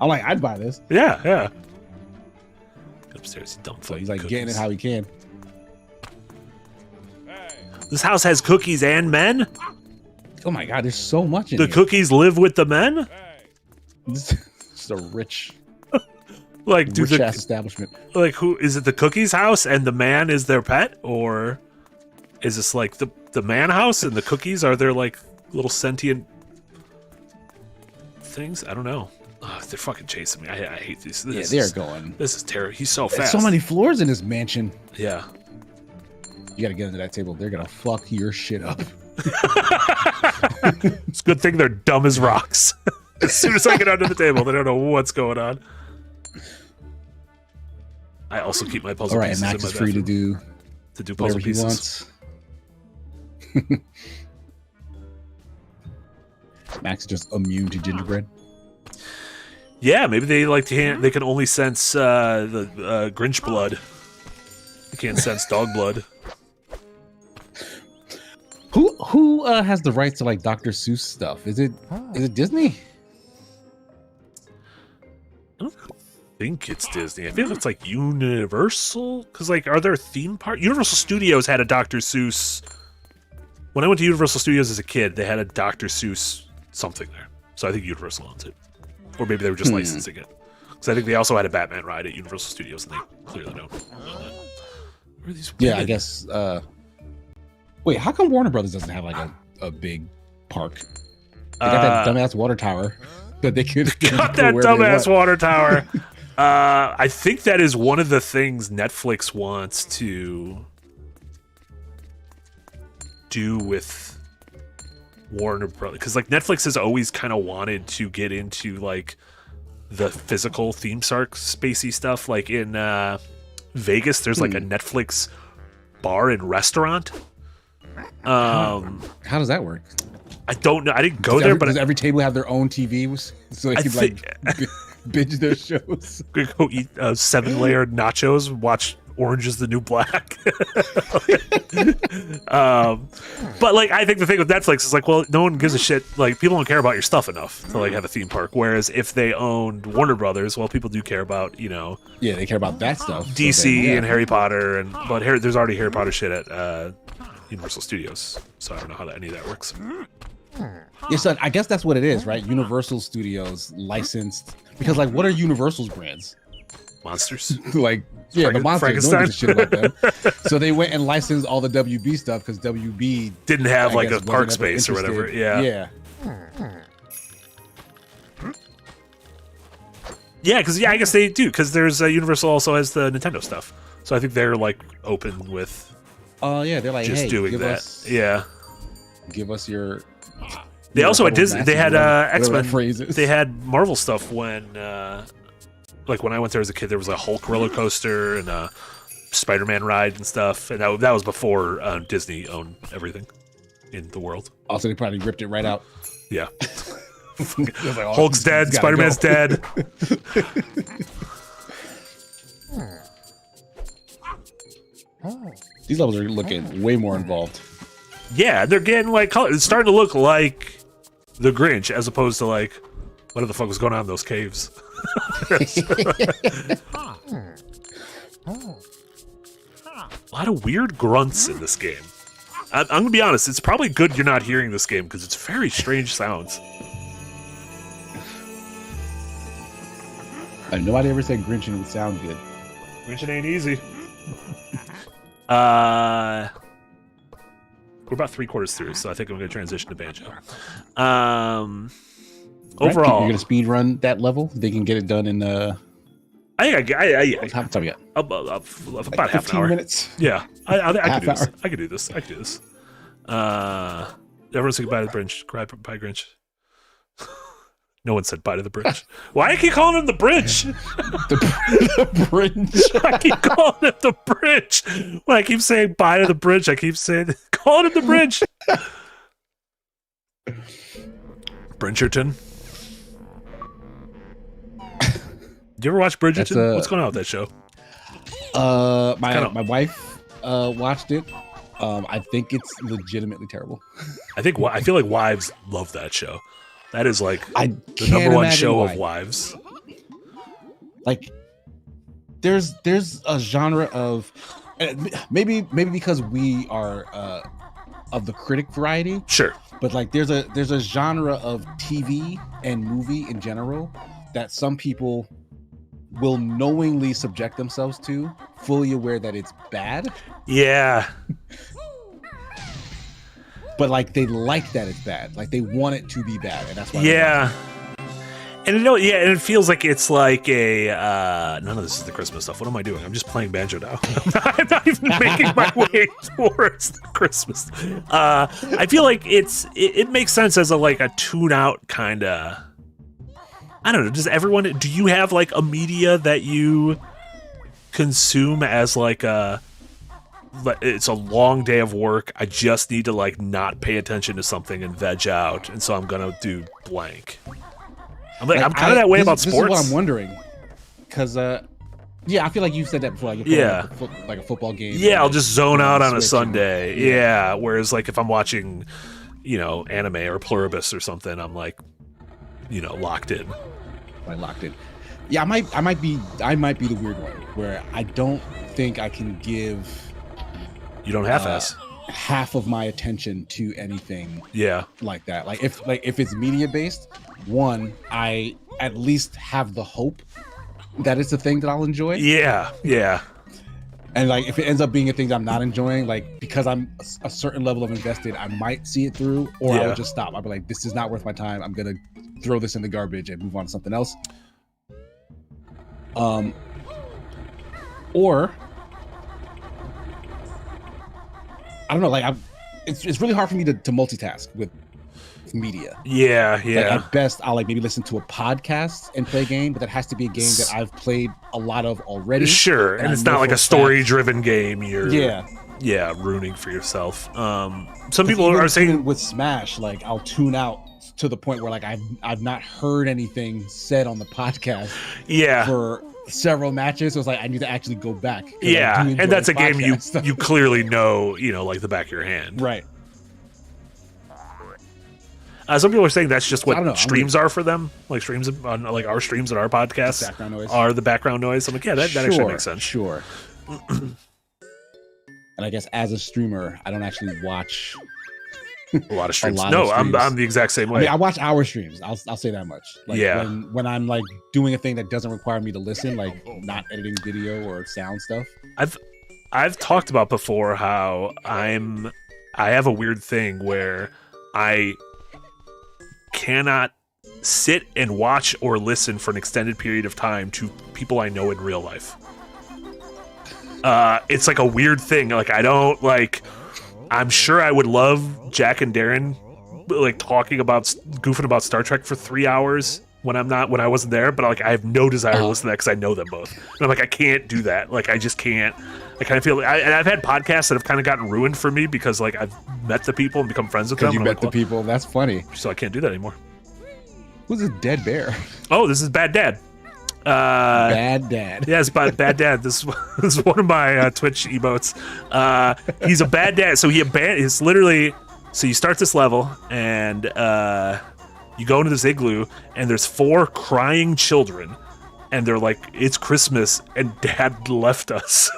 I'm like, I'd buy this. Yeah, yeah. Upstairs, you dumb So fucking he's like cookies. getting it how he can. This house has cookies and men? Oh my god, there's so much in The here. cookies live with the men? This is a rich Like, do ass the establishment. like who is it? The cookies house and the man is their pet, or is this like the man house and the cookies are there like little sentient things? I don't know. Ugh, they're fucking chasing me. I hate these. Yeah, This they're is- going. This is terrible. He's so There's fast. so many floors in this mansion. Yeah. You gotta get into that table. They're gonna fuck your shit up. It's a good thing they're dumb as rocks. As soon as I get under the table, they don't know what's going on. I also keep my puzzle All right, pieces and Max in is my free to bathroom do puzzle whatever he pieces. wants. Max is just immune to gingerbread. Yeah, maybe they like to. They can only sense the Grinch blood. They can't sense dog blood. Who has the rights to like Dr. Seuss stuff? Is it Disney? I don't think it's Disney. I feel it's like Universal. Because like, are there theme parks? Universal Studios had a Dr. Seuss. When I went to Universal Studios as a kid, they had a Dr. Seuss something there. So I think Universal owns it, or maybe they were just licensing it. Because I think they also had a Batman ride at Universal Studios, and they clearly don't know that. Where are these? Yeah, I guess. Wait, how come Warner Brothers doesn't have like a big park? They got that dumbass water tower that they could Got go that wherever they dumbass want. water tower. I think that is one of the things Netflix wants to do with Warner Brothers, because like Netflix has always kind of wanted to get into like the physical theme park spacey stuff. Like in Vegas, there's like a Netflix bar and restaurant. How does that work? I don't know. I didn't go there, but does every table have their own TV so they I can think like binge their shows? go eat 7-layer nachos, watch Orange is the New Black. But like, I think the thing with Netflix is like, well, no one gives a shit. Like, people don't care about your stuff enough to like have a theme park. Whereas if they owned Warner Brothers, well, people do care about, you know, Yeah, they care about that stuff. DC So then, yeah. and Harry Potter, and but there's already Harry Potter shit at Universal Studios, so I don't know how any of that works. Yeah, so I guess that's what it is, right? Universal Studios licensed, because like, what are Universal's brands? Monsters. Like, yeah, the monsters. No one gives a shit about them. Frankenstein. So they went and licensed all the WB stuff because WB Didn't have I like guess a park wasn't ever space or whatever. interested. Yeah, because I guess they do, because there's Universal also has the Nintendo stuff, so I think they're like open with Oh yeah, they're like, just hey, doing give that. us, yeah, give us your. they also had couple Disney. They had masters, whatever X-Men. that phrase is. They had Marvel stuff when, like when I went there as a kid, there was a Hulk roller coaster and a Spider-Man ride and stuff, and that was before Disney owned everything in the world. Also, they probably ripped it right out. Yeah, It was like, oh, Hulk's dead, it's gotta Spider-Man's go. dead. These levels are looking way more involved. Yeah, they're getting like color. It's starting to look like the Grinch as opposed to like what the fuck was going on in those caves. A lot of weird grunts in this game. I'm gonna be honest. It's probably good you're not hearing this game because it's very strange sounds. Nobody ever said Grinch and it would sound good. Grinch ain't easy. We're about 3/4 through, so I think I'm gonna transition to Banjo. Overall, you're gonna speed run that level. They can get it done in I how much time we got? about Like half an hour. minutes. Yeah, I could Half do this. hour. I could do this. I could do this. Everyone say goodbye to the Grinch. Bye, Grinch. No one said bye to the Grinch. Why do I keep calling him the Grinch? The Grinch. I keep calling him the Grinch. When I keep saying bye to the Grinch, I keep saying calling him the Grinch. Bridgerton. Do you ever watch Bridgerton? What's going on with that show? My wife watched it. I think it's legitimately terrible. I feel like wives love that show. That is like I the can't number one imagine show why. of wives. Like, there's a genre of maybe because we are of the critic variety, Sure. but like there's a genre of TV and movie in general that some people will knowingly subject themselves to, fully aware that it's bad, Yeah. but like they like that it's bad, like they want it to be bad, and that's why. Yeah. And and it feels like it's like a none of this is the Christmas stuff. What am I doing? I'm just playing banjo now. I'm not even making my way towards the Christmas. I feel like it makes sense as a tune out kind of. I don't know. Do you have like a media that you consume as like it's a long day of work. I just need to like not pay attention to something and veg out, and so I'm gonna do blank. I'm kind of that way about sports. This is what I'm wondering, because yeah, I feel like you said that before. Like, like a football game. Yeah, I'll just zone out on a Switch Sunday. Yeah. Whereas like if I'm watching, anime or Pluribus or something, I'm like, locked in. Locked in. Yeah, I might be the weird one where I don't think I can give. You don't half-ass. Half of my attention to anything. Yeah. Like that. Like if it's media based, one, I at least have the hope that it's a thing that I'll enjoy. Yeah. Yeah. And like if it ends up being a thing that I'm not enjoying, like because I'm a certain level of invested, I might see it through, or I would just stop. I'll be like, this is not worth my time. I'm gonna throw this in the garbage and move on to something else. Or I don't know, like it's really hard for me to multitask with media. Yeah, yeah. Like at best, I'll like maybe listen to a podcast and play a game, but that has to be a game that I've played a lot of already. Sure, and it's not like a story-driven game. You're ruining for yourself. Some people are saying with Smash, like I'll tune out to the point where like I've not heard anything said on the podcast. Yeah. For several matches, so it's like I need to actually go back. Yeah, and that's a game you clearly know, like the back of your hand. Right. Some people are saying that's just what streams are for them. Like streams on like our streams and our podcasts are the background noise. I'm like, yeah, that actually makes sense. Sure. And I guess as a streamer, I don't actually watch a lot of streams. I'm the exact same way. I mean, I watch our streams. I'll say that much. Like when I'm like doing a thing that doesn't require me to listen, like not editing video or sound stuff. I've talked about before how I have a weird thing where I cannot sit and watch or listen for an extended period of time to people I know in real life. It's like a weird thing. Like I don't like. I'm sure I would love Jack and Darren like goofing about Star Trek for 3 hours when I wasn't there, but like I have no desire to listen to that because I know them both. And I'm like, I can't do that. Like I just can't. I kind of feel and I've had podcasts that have kind of gotten ruined for me because like I've met the people and become friends with them. You met the people. That's funny. So I can't do that anymore. Who's a dead bear? Oh, this is Bad Dad. Bad Dad. Yeah, it's Bad Dad. This is one of my Twitch emotes. He's a bad dad. So he's literally. So you start this level and you go into this igloo and there's 4 crying children and they're like, it's Christmas and Dad left us.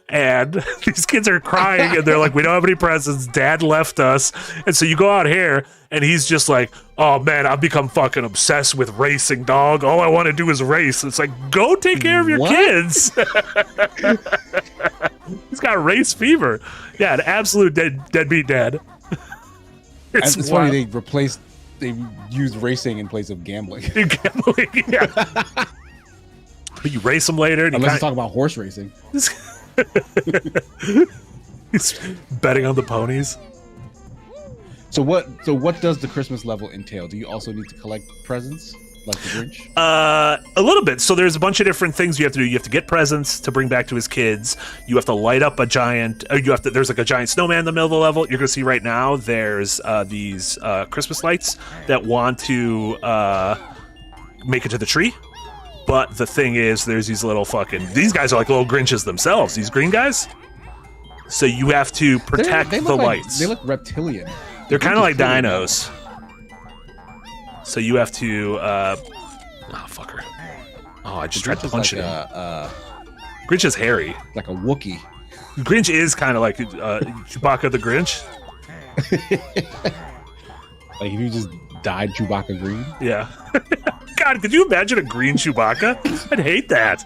And these kids are crying and they're like, we don't have any presents. Dad left us. And so you go out here and he's just like, oh man, I've become fucking obsessed with racing, dog. All I want to do is race. It's like, go take care of your kids. He's got race fever. Yeah, an absolute deadbeat dad. It's funny they used racing in place of gambling. Gambling, yeah. But you race them later. And unless you talk about horse racing. He's betting on the ponies. So what does the Christmas level entail? Do you also need to collect presents like the Grinch? A little bit. So there's a bunch of different things you have to do. You have to get presents to bring back to his kids. You have to light up a giant. There's like a giant snowman in the middle of the level. You're gonna see right now. There's these Christmas lights that want to make it to the tree. But the thing is, there's these little these guys are like little Grinches themselves, these green guys. So you have to protect the lights. They look reptilian. They're kind of like dinos. So you have to. Oh fucker! Oh, I just tried to punch like it. Grinch is hairy. Like a Wookiee. Grinch is kind of like Chewbacca the Grinch. Like if you just dyed Chewbacca green. Yeah. God, could you imagine a green Chewbacca? I'd hate that.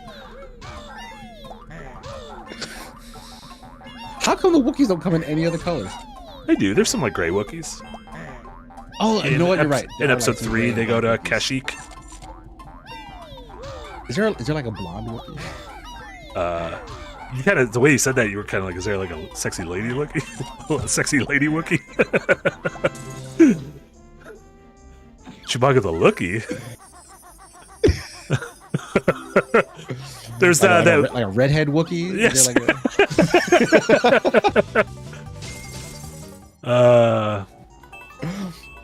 How come the Wookiees don't come in any other colors? They do. There's some like gray Wookiees. Oh, you know what? You're right. In episode 3, they go to Kashyyyk. Is there like a blonde Wookiee? You kind of, the way you said that, you were kind of like, is there like a sexy lady Wookiee? Sexy lady Wookiee? Chewbacca the Lookie. There's like that like a redhead Wookiee. Yes.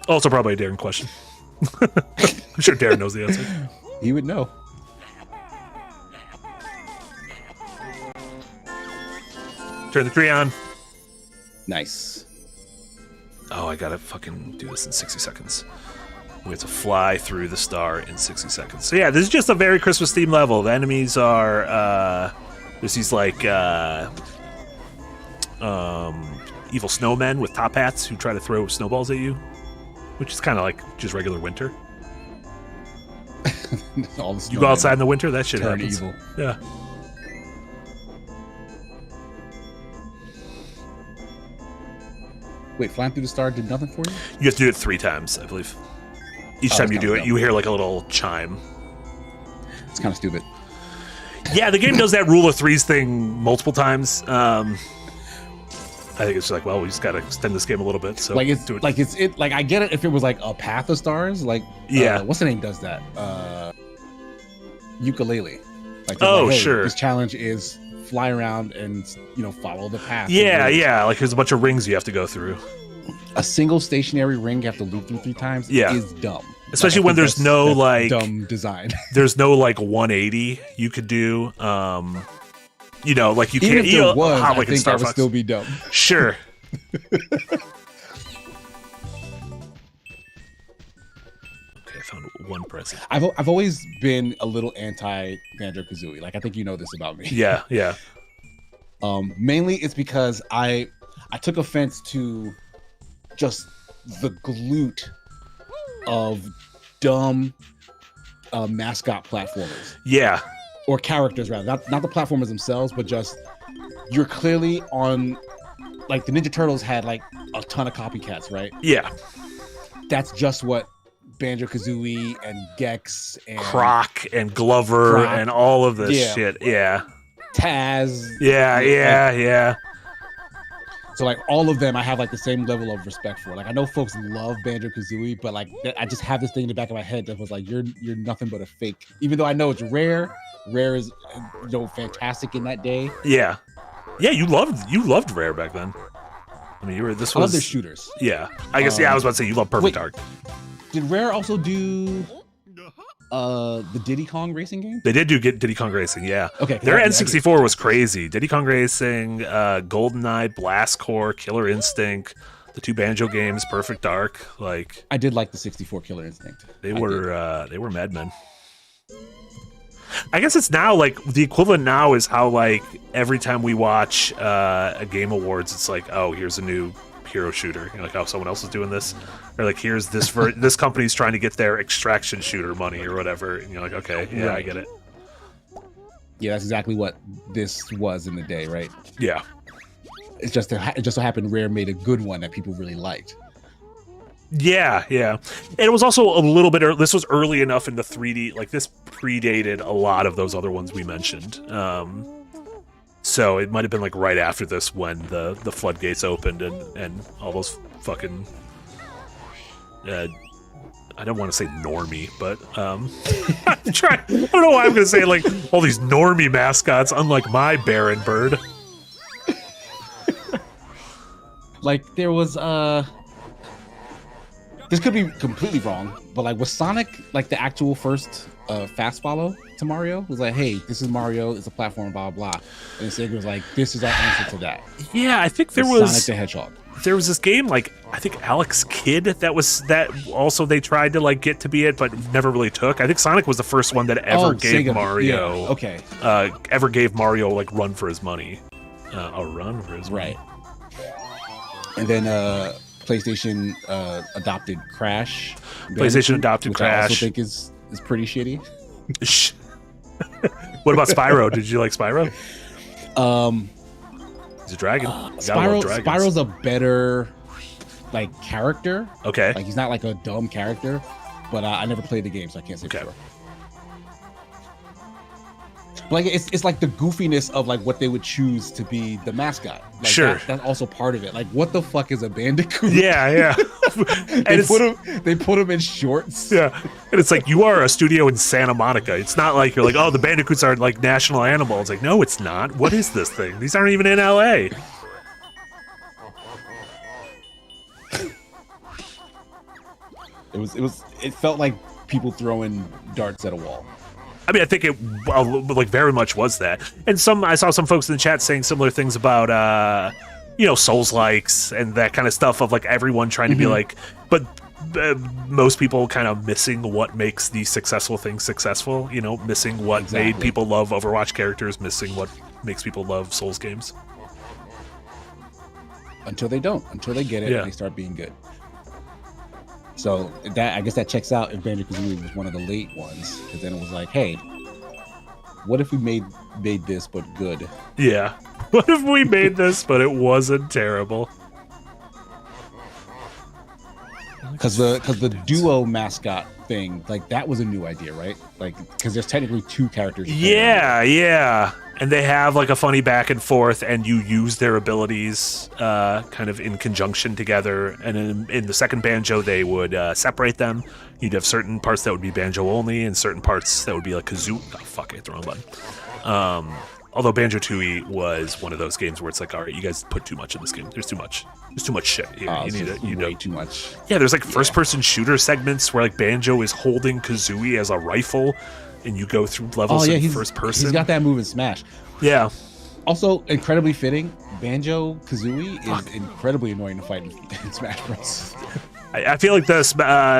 Also probably a Darren question. I'm sure Darren knows the answer. He would know. Turn the tree on. Nice. Oh, I gotta fucking do this in 60 seconds. We have to fly through the star in 60 seconds. So yeah, this is just a very Christmas themed level. The enemies are there's these like evil snowmen with top hats who try to throw snowballs at you, which is kind of like just regular winter. All the You go outside in the winter, that shit turn happens. evil. Yeah. Wait, flying through the star did nothing for you? You have to do it 3 times, I believe. Each time you do it, you hear like a little chime. It's kind of stupid. Yeah, the game does that rule of 3s thing multiple times. I think it's like, well, we just got to extend this game a little bit. So Like it's do it. like I get it if it was like a path of stars, like Yeah. what's the name does that? Ukulele. Like Oh, like, hey, sure. This challenge is fly around and follow the path. Yeah, yeah. Like there's a bunch of rings you have to go through. A single stationary ring you have to loop through 3 times is dumb. Especially Like, I when think there's no that's like dumb design. there's no like 180 you could do. You know, like you Even can't. if You there know, was, how, I like in think Star that would Fox. still be dumb. Sure. Okay, I found one present. I've always been a little anti Banjo-Kazooie. Like I think you know this about me. Yeah, yeah. Mainly it's because I took offense to just the glute of dumb mascot platformers Yeah. or characters rather, not the platformers themselves, but just you're clearly on, like the Ninja Turtles had like a ton of copycats, right? Yeah. That's just what Banjo-Kazooie and Gex and Croc and Glover Croc. and all of this Yeah. shit. Yeah. Taz. Yeah, yeah, like, yeah. So like all of them, I have like the same level of respect for. Like I know folks love Banjo-Kazooie, but like I just have this thing in the back of my head that was like, you're nothing but a fake. Even though I know it's rare. Rare is fantastic in that day. Yeah. Yeah, you loved Rare back then. I mean, I love their shooters. Yeah. I guess I was about to say you love Perfect wait. Dark. Did Rare also do the Diddy Kong racing game? They did do Diddy Kong Racing, yeah. Okay. Their N64 was crazy. Diddy Kong Racing, GoldenEye, Blast Corps, Killer Instinct, the 2 Banjo games, Perfect Dark. Like I did like the 64 Killer Instinct. they were madmen. I guess it's now like the equivalent now is how like every time we watch a Game Awards, it's like, oh, here's a new hero shooter. You're like, oh, someone else is doing this, or like here's this this company's trying to get their extraction shooter money or whatever. And you're like, okay, yeah, I get it. Yeah, that's exactly what this was in the day, right? Yeah. It just so happened Rare made a good one that people really liked. Yeah, yeah. And it was also a little bit this was early enough in the 3D, like this predated a lot of those other ones we mentioned. So it might have been like right after this when the floodgates opened and all those fucking I don't want to say normie, but I'm trying. I don't know why I'm gonna say like all these normie mascots, unlike my Baron Bird. Like there was this could be completely wrong, but like was Sonic like the actual first fast follow to Mario? It was like, hey, this is Mario, it's a platform, blah blah. And Sega was like, this is our answer to that. Yeah, I think there It's was Sonic the Hedgehog. there was this game, like, I think Alex Kidd, that also they tried to, like, get to be it, but never really took. I think Sonic was the first one that ever gave Sega. Mario. Yeah, okay. Ever gave Mario, like, run for his money. A run for his money. Right. And then PlayStation adopted Crash. PlayStation adopted which Crash. I also think is pretty shitty. What about Spyro? Did you like Spyro? He's a dragon. Spyro's a better, like, character. Okay. Like, he's not like a dumb character, but I never played the game, so I can't say for sure. Like, it's like the goofiness of, like, what they would choose to be the mascot. Like, sure. That's also part of it. Like, what the fuck is a bandicoot? Yeah. They put him in shorts. Yeah. And it's like, you are a studio in Santa Monica. It's not like you're like, oh, the bandicoots are like national animals. It's like, no, it's not. What is this thing? These aren't even in LA. It felt like people throwing darts at a wall. I mean, I think it like very much was that. And I saw some folks in the chat saying similar things about Souls likes and that kind of stuff of like everyone trying to be like, but most people kind of missing what makes these successful things successful, missing what made people love Overwatch characters, missing what makes people love Souls games. Until they get it, and they start being good. So I guess that checks out if Banjo-Kazooie was one of the late ones, because then it was like, hey, what if we made this but good? Yeah. What if we made this but it wasn't terrible? Because the duo mascot thing, like, that was a new idea, right? Like, because there's technically two characters. Yeah. And they have like a funny back and forth, and you use their abilities kind of in conjunction together. And in the second Banjo, they would separate them. You'd have certain parts that would be Banjo only, and certain parts that would be like Kazoo. Oh, fuck, I hit the wrong button. Although Banjo-Tooie was one of those games where it's like, all right, you guys put too much in this game. There's too much shit. You need it. Way too much. Yeah, there's like first-person shooter segments where like Banjo is holding Kazooie as a rifle, and you go through levels in first person. He's got that move in Smash. Yeah. Also, incredibly fitting, Banjo-Kazooie is incredibly annoying to fight in Smash Bros. I feel like the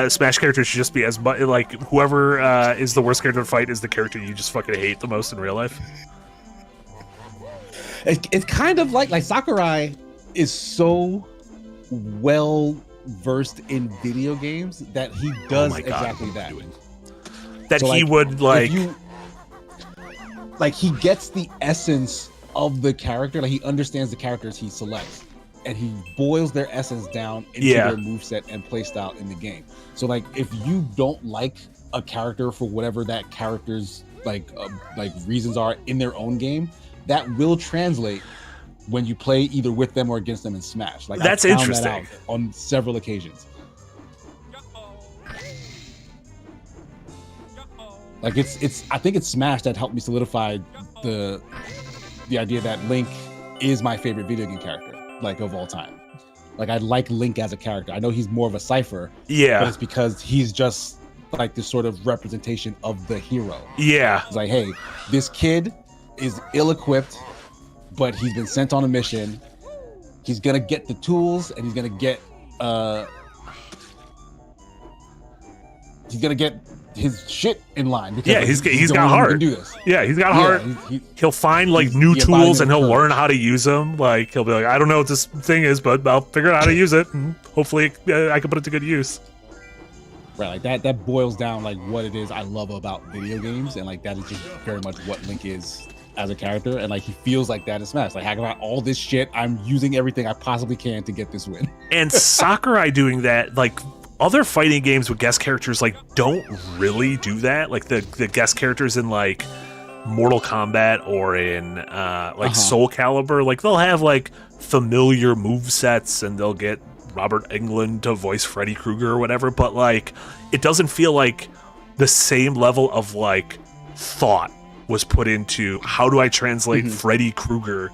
Smash character should just be as much like whoever is the worst character to fight is the character you just fucking hate the most in real life. It's kind of like Sakurai is so well versed in video games that he does exactly that. That so, he would like he gets the essence of the character. Like, he understands the characters he selects, and he boils their essence down into their moveset and playstyle in the game. So like, if you don't like a character for whatever that character's like reasons are in their own game, that will translate when you play either with them or against them in Smash. Like, that's interesting. That out on several occasions. Like, I think it's Smash that helped me solidify the idea that Link is my favorite video game character, like, of all time. Like, I like Link as a character. I know he's more of a cipher, but it's because he's just like this sort of representation of the hero. Yeah, it's like, hey, this kid is ill-equipped, but he's been sent on a mission. He's gonna get the tools, and he's gonna get his shit in line. Because, he's got heart. Do this. Yeah, he's got heart. He'll find like new tools, and he'll learn how to use them. Like, he'll be like, I don't know what this thing is, but I'll figure out how to use it, and hopefully I can put it to good use. Right, like that boils down like what it is I love about video games, and like that is just very much what Link is as a character, and like he feels like that in Smash. Like, I got all this shit, I'm using everything I possibly can to get this win. And Sakurai doing that, like, other fighting games with guest characters like don't really do that. Like the guest characters in like Mortal Kombat or in Soul Calibur, like they'll have like familiar movesets and they'll get Robert Englund to voice Freddy Krueger or whatever, but like it doesn't feel like the same level of like thought was put into how do I translate Freddy Krueger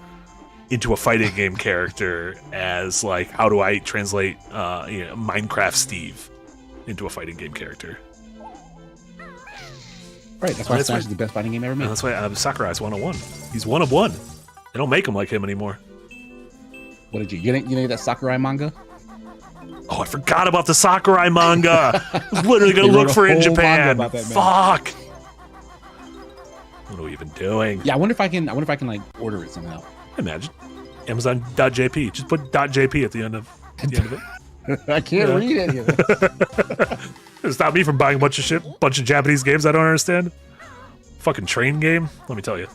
into a fighting game character as like how do I translate Minecraft Steve into a fighting game character. Right, that's why Smash is the best fighting game ever made. That's why Sakurai's 101. He's one of one. They don't make him like him anymore. What did you get? You know that Sakurai manga? Oh, I forgot about the Sakurai manga. I was literally gonna look for it in Japan. About that, man. Fuck. What are we even doing? Yeah, I wonder if I can like order it somehow. Imagine Amazon.jp. Just put .jp at the end of it. I can't read any of this. Stop me from buying a bunch of shit, bunch of Japanese games I don't understand. Fucking train game. Let me tell you,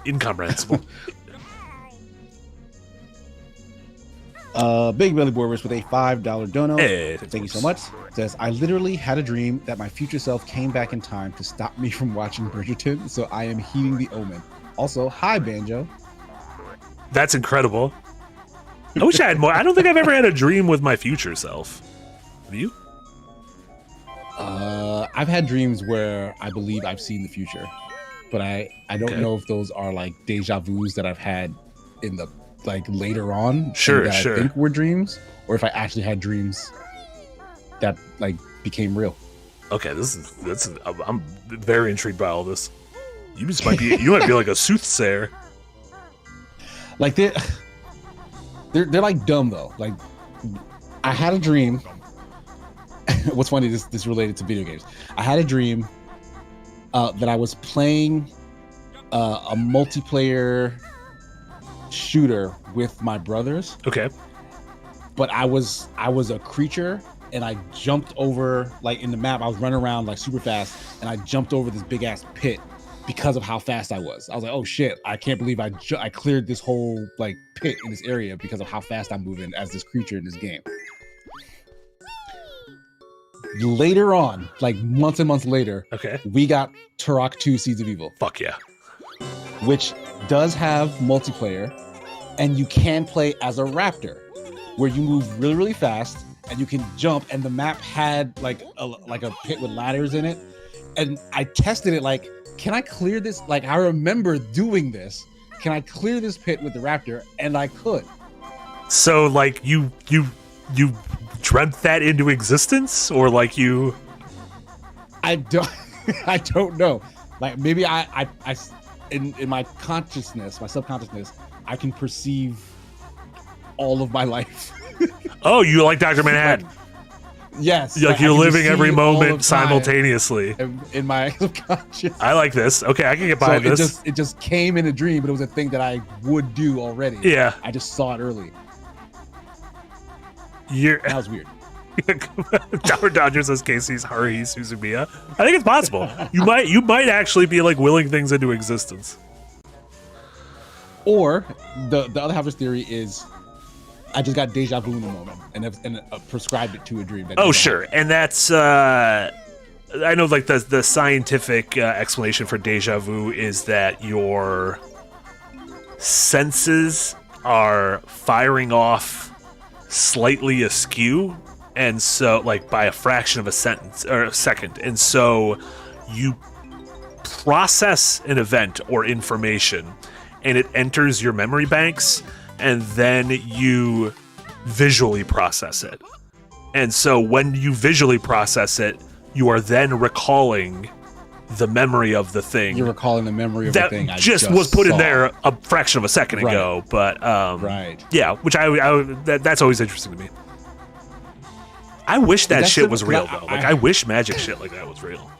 incomprehensible. Big Billy Borvis with a $5 dono. Hey, Thank you so much. Says, I literally had a dream that my future self came back in time to stop me from watching Bridgerton, so I am heeding the omen. Also, hi, Banjo. That's incredible. I wish I had more. I don't think I've ever had a dream with my future self. Have you? I've had dreams where I believe I've seen the future, but I don't know if those are like deja vus that I've had in the like later on. Sure. I think were dreams, or if I actually had dreams that like became real. Okay, I'm very intrigued by all this. You might be like a soothsayer. Like they're like dumb though. Like I had a dream. What's funny? This related to video games. I had a dream that I was playing a multiplayer shooter with my brothers. Okay. But I was a creature and I jumped over like in the map. I was running around like super fast and I jumped over this big ass pit because of how fast I was. I was like, oh shit, I can't believe I cleared this whole like pit in this area because of how fast I'm moving as this creature in this game. Later on, like months and months later, okay, we got Turok 2 Seeds of Evil. Fuck yeah. Which does have multiplayer, and you can play as a raptor, where you move really, really fast, and you can jump, and the map had like a pit with ladders in it. And I tested it like, can I clear this? Like, I remember doing this. Can I clear this pit with the raptor? And I could. So like you dreamt that into existence, or like you? I don't know. Like maybe I in my consciousness, my subconsciousness, I can perceive all of my life. Oh, you like Dr. Manhattan? Yes. Like you're living every moment simultaneously in my subconscious. I like this. Okay, I can get behind this. It just came in a dream, but it was a thing that I would do already. Yeah. I just saw it early. That was weird. Tower Dodger says Casey's Haruhi Suzumiya. I think it's possible. You might actually be like willing things into existence. Or the other half of this theory is I just got deja vu in the moment and prescribed it to a dream. Oh sure, and that's I know like the scientific explanation for deja vu is that your senses are firing off slightly askew, and so like by a fraction of a second, and so you process an event or information and it enters your memory banks, and then you visually process it. And so when you visually process it, you are then recalling the memory of the thing. You're recalling the memory of that the thing I just was put saw in there a fraction of a second ago. But right. Yeah, which that's always interesting to me. I wish that shit was real though. Like I wish magic shit like that was real.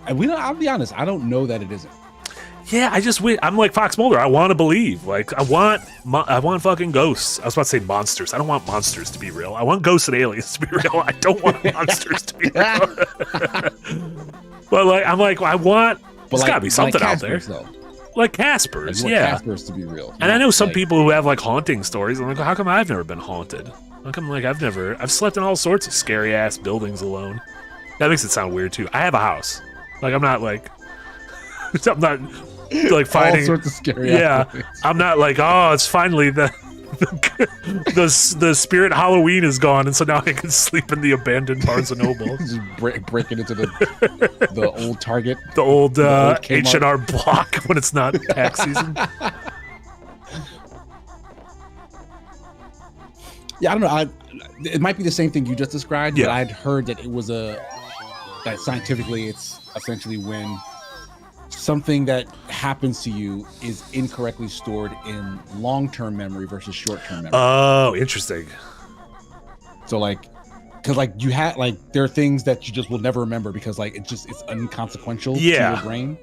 And I'll be honest, I don't know that it isn't. Yeah, I'm like Fox Mulder. I want to believe. Like I want fucking ghosts. I was about to say monsters. I don't want monsters to be real. I want ghosts and aliens to be real. I don't want monsters to be real. But like I'm like I want. There's gotta be something out there. Though. Like Casper's, like you yeah. want Casper's to be real. And I know some people who have like haunting stories. I'm like, how come I've never been haunted? How come like I've slept in all sorts of scary ass buildings alone? That makes it sound weird too. I have a house. Like I'm not like finding all sorts of scary. Yeah, I'm not like, oh, it's finally the spirit Halloween is gone, and so now I can sleep in the abandoned Barnes and Noble. Just breaking into the old Target, the old H&R Block when it's not tax season. Yeah, I don't know. It might be the same thing you just described, yeah. But I'd heard that it was that scientifically it's essentially when something that happens to you is incorrectly stored in long-term memory versus short-term memory. Oh, interesting. So like, because like you had like there are things that you just will never remember because like it's inconsequential to your brain.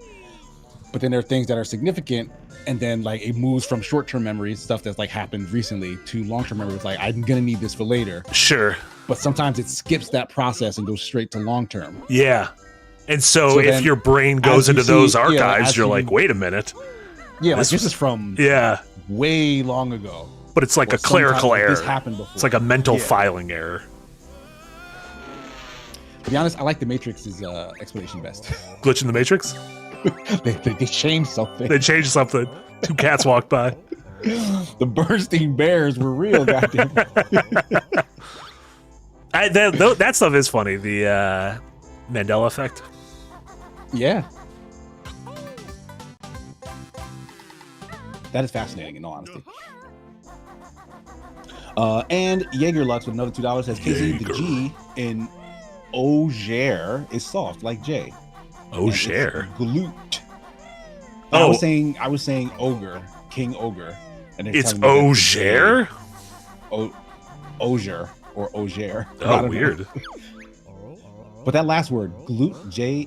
But then there are things that are significant, and then like it moves from short-term memory stuff that's like happened recently to long-term memory. It's like I'm gonna need this for later. Sure. But sometimes it skips that process and goes straight to long-term. Yeah. And so if your brain goes into those archives, you're like, wait a minute. Yeah, this is from way long ago. But it's like a clerical error. This happened before. It's like a mental filing error. To be honest, I like the Matrix's explanation best. Glitch in the Matrix? they changed something. They changed something. 2 cats walked by. The Bernstein Bears were real, goddamn. That stuff is funny. The Mandela effect. Yeah. That is fascinating in all honesty. And Jaeger Lux with another $2 says Casey, the G in Auger is soft like J. Auger. Glute. Oh, I was saying ogre, King Ogre. And it's Auger? Auger or Auger. Oh, weird. But that last word, glute, Gluhht.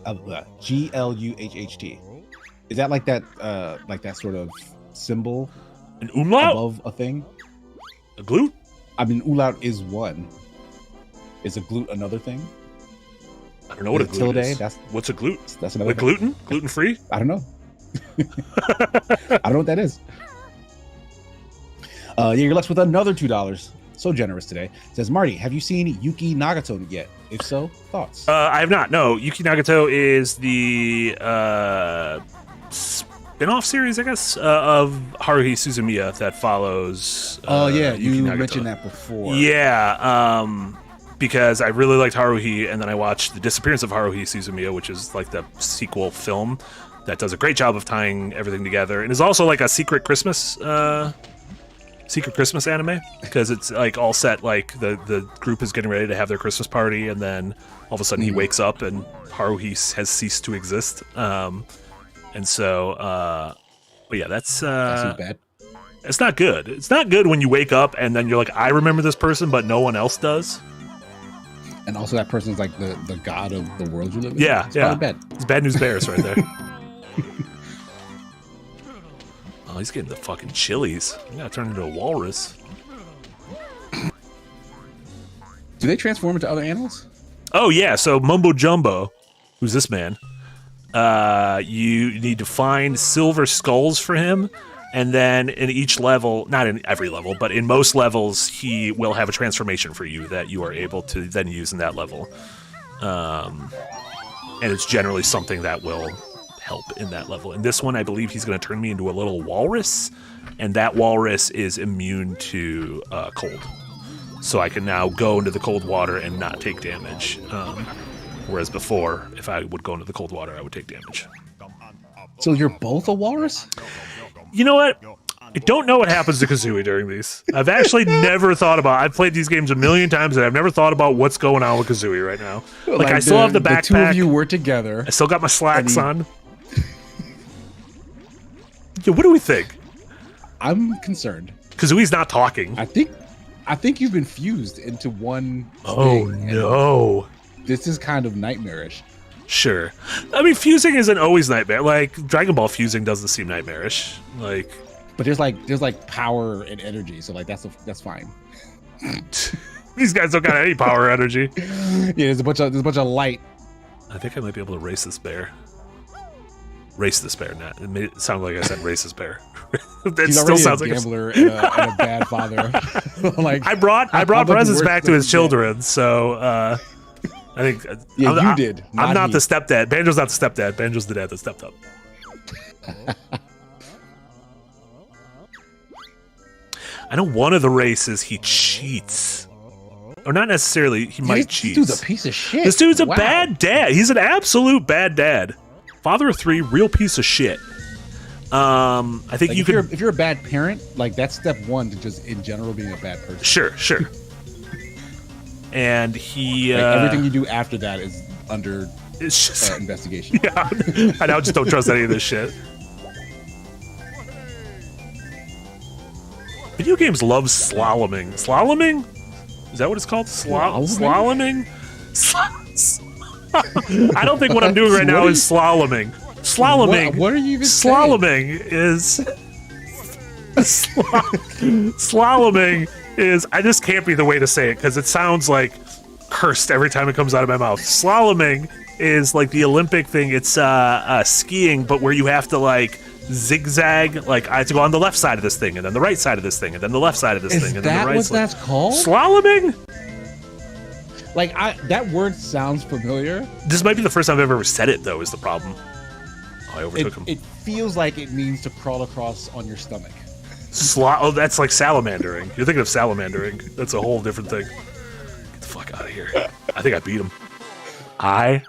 Is that like that sort of symbol? An umlaut? Above a thing? A glute? I mean, umlaut is one. Is a glute another thing? I don't know what a glute is. What's a glute? That's another like thing. gluten? Gluten-free? I don't know. I don't know what that is. Jaeger Lux with another $2. So generous today. Says, Marty, have you seen Yuki Nagato yet? If so, thoughts? I have not. No, Yuki Nagato is the spin-off series, I guess, of Haruhi Suzumiya that follows. Yuki you Nagato. Mentioned that before. Yeah, because I really liked Haruhi, and then I watched The Disappearance of Haruhi Suzumiya, which is like the sequel film that does a great job of tying everything together, and is also like a secret Christmas anime, because it's like all set like the group is getting ready to have their Christmas party, and then all of a sudden he wakes up and Haruhi has ceased to exist. And so but yeah, that's bad. It's not good. It's not good when you wake up and then you're like, I remember this person, but no one else does. And also that person's like the god of the world you live in. Yeah, it's bad. It's Bad News Bears right there. Oh, he's getting the fucking chilies. I'm gonna turn into a walrus. Do they transform into other animals? Oh yeah, so Mumbo Jumbo, who's this man? You need to find silver skulls for him, and then in each level, not in every level, but in most levels, he will have a transformation for you that you are able to then use in that level. And it's generally something that will help in that level. In this one, I believe he's going to turn me into a little walrus, and that walrus is immune to cold. So I can now go into the cold water and not take damage. Whereas before, if I would go into the cold water, I would take damage. So you're both a walrus? You know what? I don't know what happens to Kazooie during these. I've actually never thought about. I've played these games a million times, and I've never thought about what's going on with Kazooie right now. Like I still have the backpack. The two of you were together. I still got my slacks on. Yeah, what do we think? I'm concerned. Kazooie's not talking. I think you've been fused into one. Oh no! This is kind of nightmarish. Sure. I mean, fusing isn't always nightmare. Like Dragon Ball fusing doesn't seem nightmarish. Like, but there's like power and energy, so like that's fine. These guys don't got any power or energy. Yeah, there's a bunch of light. I think I might be able to race this bear. Race this bear, not. It made it sound like I said racist bear. It still sounds like a gambler and a bad father. Like I brought presents back to his children, so I think you did. I'm not the stepdad. Banjo's not the stepdad. Banjo's the dad that stepped up. I know one of the races he cheats. Or not necessarily, he might cheat. This dude's a piece of shit. This dude's a bad dad. He's an absolute bad dad. Father of 3, real piece of shit. I think like if you're a bad parent, like that's step one to just in general being a bad person. Sure. And he like everything you do after that is under It's just investigation. yeah. I now just don't trust any of this shit. Video games love slaloming. Slaloming? Is that what it's called? Slaloming? I don't think what I'm doing right now is slaloming. Slaloming. What are you even slaloming is slaloming is I just can't be the way to say it because it sounds like cursed every time it comes out of my mouth. Slaloming is like the Olympic thing. It's skiing, but where you have to like zigzag. Like I have to go on the left side of this thing, and then the right side of this thing, and then the left side of this thing, and then the right side. Is that what that's called? Slaloming? Like that word sounds familiar. This might be the first time I've ever said it, though. Is the problem? Oh, I overtook him. It feels like it means to crawl across on your stomach. Oh, that's like salamandering. You're thinking of salamandering. That's a whole different thing. Get the fuck out of here. I think I beat him. I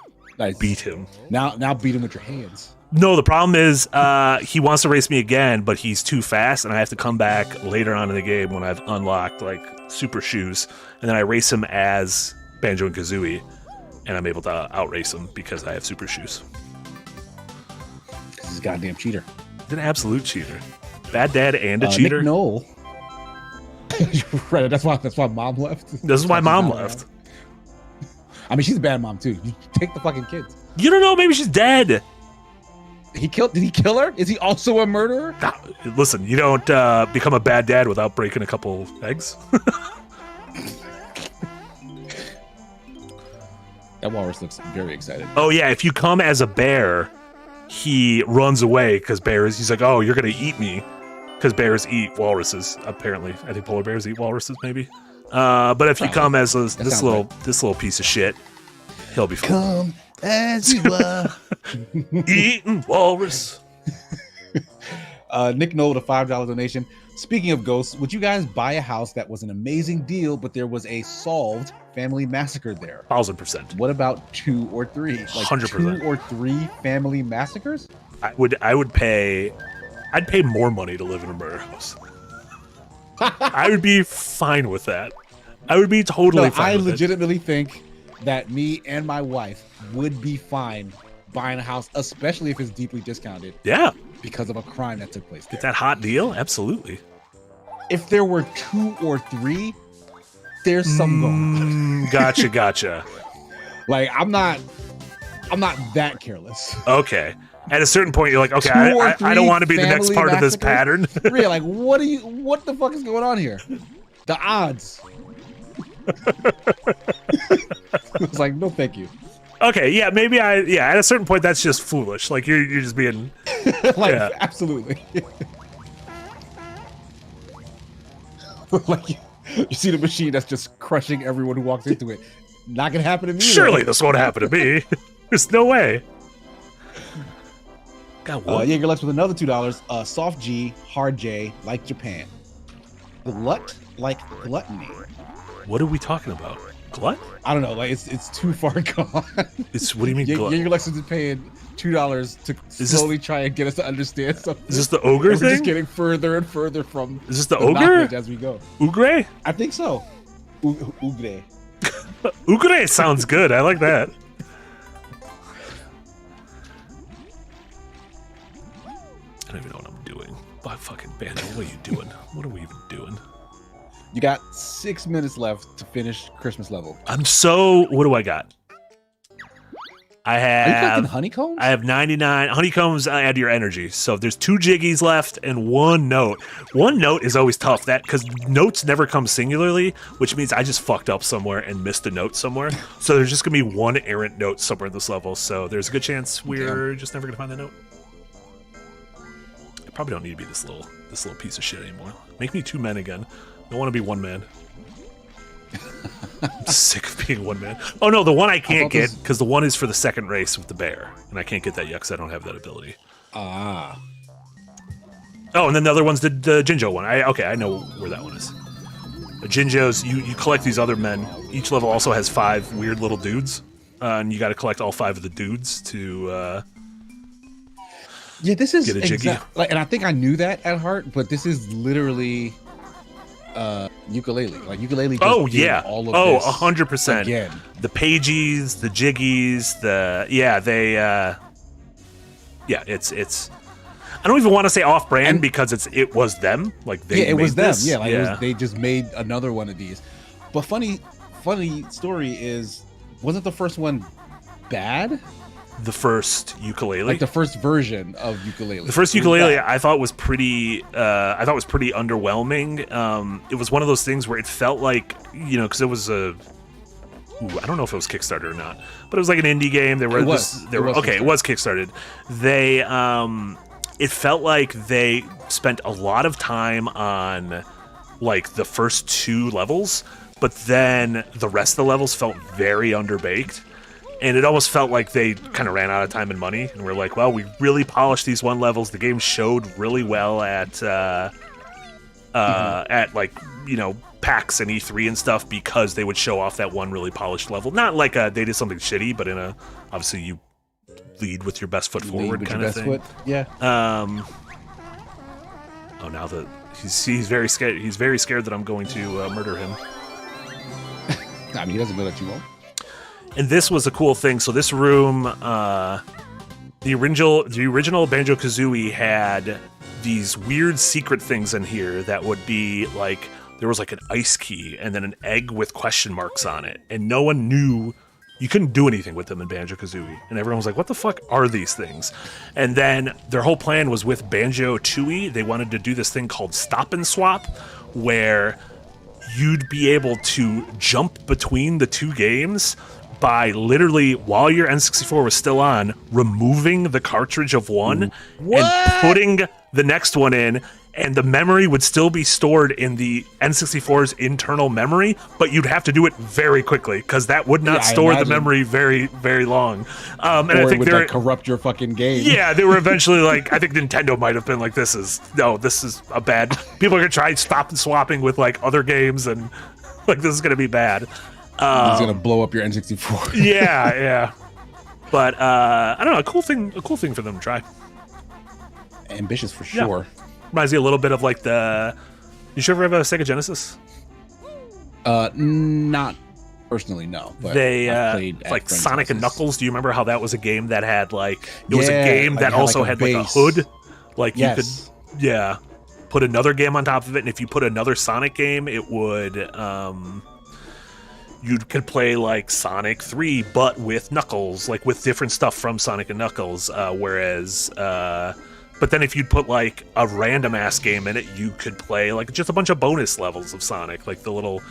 beat him. Now beat him with your hands. No, the problem is he wants to race me again, but he's too fast, and I have to come back later on in the game when I've unlocked like super shoes, and then I race him as Banjo and Kazooie, and I'm able to outrace him because I have super shoes. He's a goddamn cheater. He's an absolute cheater. Bad dad and a cheater. Nick Knoll. Right, that's why mom left. This is why mom left. I mean, she's a bad mom too. You take the fucking kids. You don't know. Maybe she's dead. Did he kill her? Is he also a murderer? Nah, listen, you don't become a bad dad without breaking a couple eggs. That walrus looks very excited. Oh yeah, if you come as a bear, he runs away because he's like, oh, you're gonna eat me, because bears eat walruses. Apparently, I think polar bears eat walruses, maybe. But if you come as this little piece of shit, he'll be fine. Come as you are. Eating walrus. Nick Knoll with a $5 donation. Speaking of ghosts, would you guys buy a house that was an amazing deal, but there was a solved family massacre there? 1000%. What about 2 or 3? Like 100%. 2 or 3 family massacres? I'd pay more money to live in a murder house. I would be fine with that. I would be totally fine with it. I legitimately think that me and my wife would be fine buying a house, especially if it's deeply discounted. Yeah. Because of a crime that took place there. Get that hot deal? Absolutely. If there were 2 or 3, there's some going. Gotcha. Like I'm not that careless. Okay. At a certain point, you're like, okay, I don't want to be the next part of this pattern. Really, like, what the fuck is going on here? The odds. It's like, no, thank you. Okay, yeah, maybe at a certain point, that's just foolish. Like, you're just being... Like, yeah. Absolutely. Like, you see the machine that's just crushing everyone who walks into it. Not gonna happen to me. Surely this won't happen to me. There's no way. God, what? Jaeger left with another $2. Soft G, hard J, like Japan. Glut like gluttony. What are we talking about? Glut? I don't know. Like it's too far gone. What do you mean glut? Jaeger Lexus is paying $2 to slowly try and get us to understand something. Is this the ogre thing? We're just getting further and further from. Is this the ogre as we go? Ugre? I think so. Ugre. Ugre sounds good. I like that. I don't even know what I'm doing. By fucking Banjo, what are you doing? What are we even doing? You got 6 minutes left to finish Christmas level. What do I got? Are you collecting honeycombs? I have 99 honeycombs. Add to your energy. So there's 2 jiggies left and 1 note. 1 note is always tough. That because notes never come singularly, which means I just fucked up somewhere and missed a note somewhere. So there's just gonna be 1 errant note somewhere in this level. So there's a good chance we're just never gonna find that note. I probably don't need to be this little piece of shit anymore. Make me 2 men again. I want to be 1 man. I'm sick of being 1 man. Oh no, the 1 I can't get because the 1 is for the second race with the bear, and I can't get that yet because I don't have that ability. Ah. Oh, and then the other one's the Jinjo one. I know where that one is. The Jinjos, you collect these other men. Each level also has 5 weird little dudes, and you got to collect all 5 of the dudes to. Yeah, this is get a jiggy. and I think I knew that at heart, but this is literally ukulele. Like ukulele. Just Oh did yeah. all of Oh, this 100%. again. The pagies, the jiggies, it's. I don't even want to say off-brand because it was them. Like they it made was them. this. Yeah, like they just made another one of these. But funny story is, wasn't the first one bad? The first ukulele, Like the first version of ukulele. The first ukulele I thought was pretty underwhelming. It was one of those things where it felt like, because it was I don't know if it was Kickstarter or not, but it was like an indie game. It was Kickstarted. It felt like they spent a lot of time on like the first 2 levels, but then the rest of the levels felt very underbaked. And it almost felt like they kind of ran out of time and money, and we're like, well, we really polished these 1 levels. The game showed really well at like, PAX and E3 and stuff, because they would show off that 1 really polished level. Not like they did something shitty, but obviously you lead with your best foot forward kind of thing. Yeah. Now that he's very scared. He's very scared that I'm going to murder him. I mean, he doesn't know that you won't. And this was a cool thing. So this room, the original Banjo-Kazooie had these weird secret things in here that would be like, there was like an ice key and then an egg with question marks on it. And no one knew, you couldn't do anything with them in Banjo-Kazooie. And everyone was like, what the fuck are these things? And then their whole plan was with Banjo-Tooie, they wanted to do this thing called Stop and Swap, where you'd be able to jump between the 2 games by literally, while your N64 was still on, removing the cartridge of one and putting the next one in, and the memory would still be stored in the N64's internal memory, but you'd have to do it very quickly because that would not store the memory very, very long. And I think it would corrupt your fucking game. Yeah, they were eventually like, I think Nintendo might have been like, this is a bad. People are gonna try stop and swapping with like other games, and like this is gonna be bad. It's gonna blow up your N64. yeah. But I don't know, a cool thing for them to try. Ambitious for sure. Yeah. Reminds me a little bit of like you should ever have a Sega Genesis? Not personally, no. But they played like Sonic houses. and Knuckles. Do you remember how that was a game that had like was a game that had also like had like a hood? Like you could put another game on top of it, and if you put another Sonic game, it would you could play like Sonic 3, but with Knuckles, like with different stuff from Sonic and Knuckles. But then if you'd put like a random ass game in it, you could play like just a bunch of bonus levels of Sonic, like the little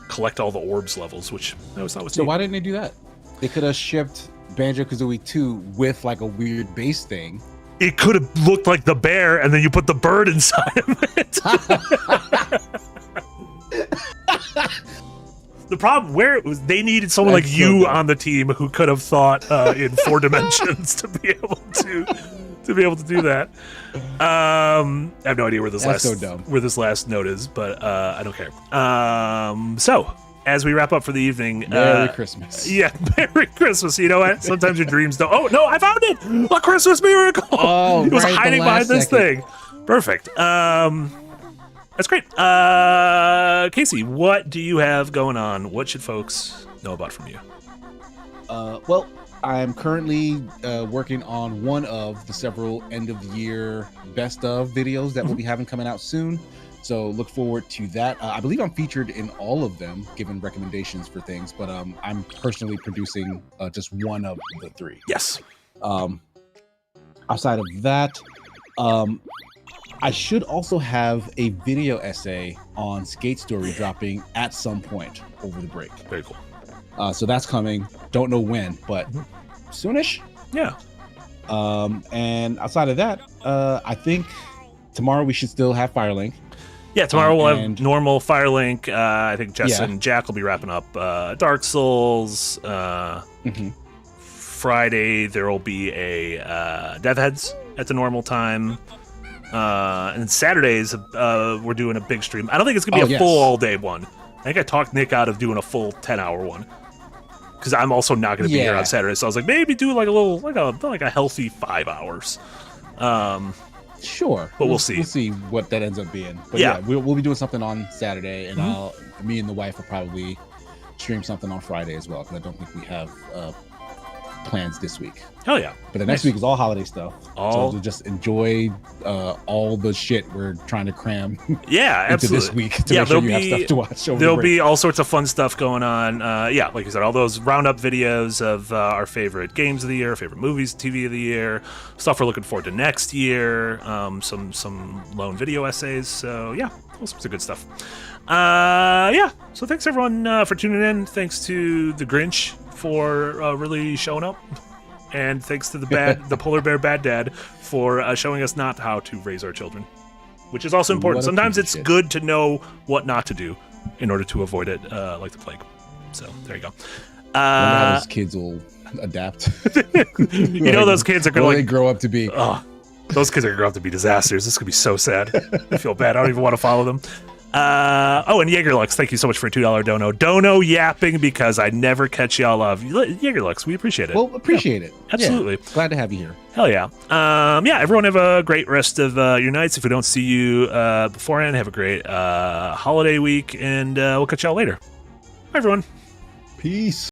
collect all the orbs levels, which I always thought was So neat. why didn't they do that? They could have shipped Banjo-Kazooie 2 with like a weird bass thing. It could have looked like the bear, and then you put the bird inside of it. The problem where it was, they needed someone That's like so you dumb. on the team who could have thought in 4 dimensions to be able to do that. I have no idea where this last note is, but I don't care. So as we wrap up for the evening, Merry Christmas. Yeah, Merry Christmas. You know what? Sometimes your dreams don't. Oh no, I found it! A Christmas miracle. Oh, it was right at the hiding behind last this second. thing. Perfect. That's great. Casey, what do you have going on? What should folks know about from you? Well, I'm currently working on one of the several end of the year best of videos that we'll be having coming out soon. So look forward to that. I believe I'm featured in all of them, given recommendations for things, but I'm personally producing just one of the 3. Yes. Outside of that, I should also have a video essay on Skate Story dropping at some point over the break. Very cool. So that's coming. Don't know when, but soonish. Yeah. And outside of that, I think tomorrow we should still have Firelink. Yeah, tomorrow we'll have normal Firelink. I think Jess Yeah. and Jack will be wrapping up Dark Souls. Friday there will be a Death Heads at the normal time. And Saturdays we're doing a big stream. I don't think it's gonna be a full all day one. I think I talked Nick out of doing a full 10-hour one because I'm also not gonna be here on Saturday. So I was like, maybe do like a little like a healthy 5 hours. Sure, But we'll see. We'll see what that ends up being. But Yeah. yeah, we'll be doing something on Saturday, and Mm-hmm. me and the wife will probably stream something on Friday as well, because I don't think we have plans this week. Hell yeah. But the next Nice. week is all holiday stuff. All- So to just enjoy all the shit we're trying to cram Yeah, into absolutely. this week to Yeah, make sure there'll you have be- stuff to watch. Over There'll the be break. all sorts of fun stuff going on. Yeah, like you said, all those roundup videos of our favorite games of the year, favorite movies, TV of the year, stuff we're looking forward to next year, some lone video essays. So yeah, all sorts of good stuff. Yeah, so thanks everyone for tuning in. Thanks to the Grinch for really showing up. And thanks to the polar bear bad dad for showing us not how to raise our children, which is also important. What a Sometimes piece of it's shit. good to know what not to do in order to avoid it, like the plague. So there you go. I wonder how those kids will adapt. You know those kids are What will going they like, grow up to be? oh, those kids are going to grow up to be disasters. This could be so sad. I feel bad. I don't even want to follow them. And Jaegerlux, thank you so much for a $2 dono. Dono yapping because I never catch y'all love. Jaegerlux, we appreciate it. Well, appreciate it. absolutely. Yeah, glad to have you here. Hell yeah. Yeah, everyone have a great rest of your nights. If we don't see you beforehand, have a great holiday week, and we'll catch y'all later. Bye, everyone. Peace.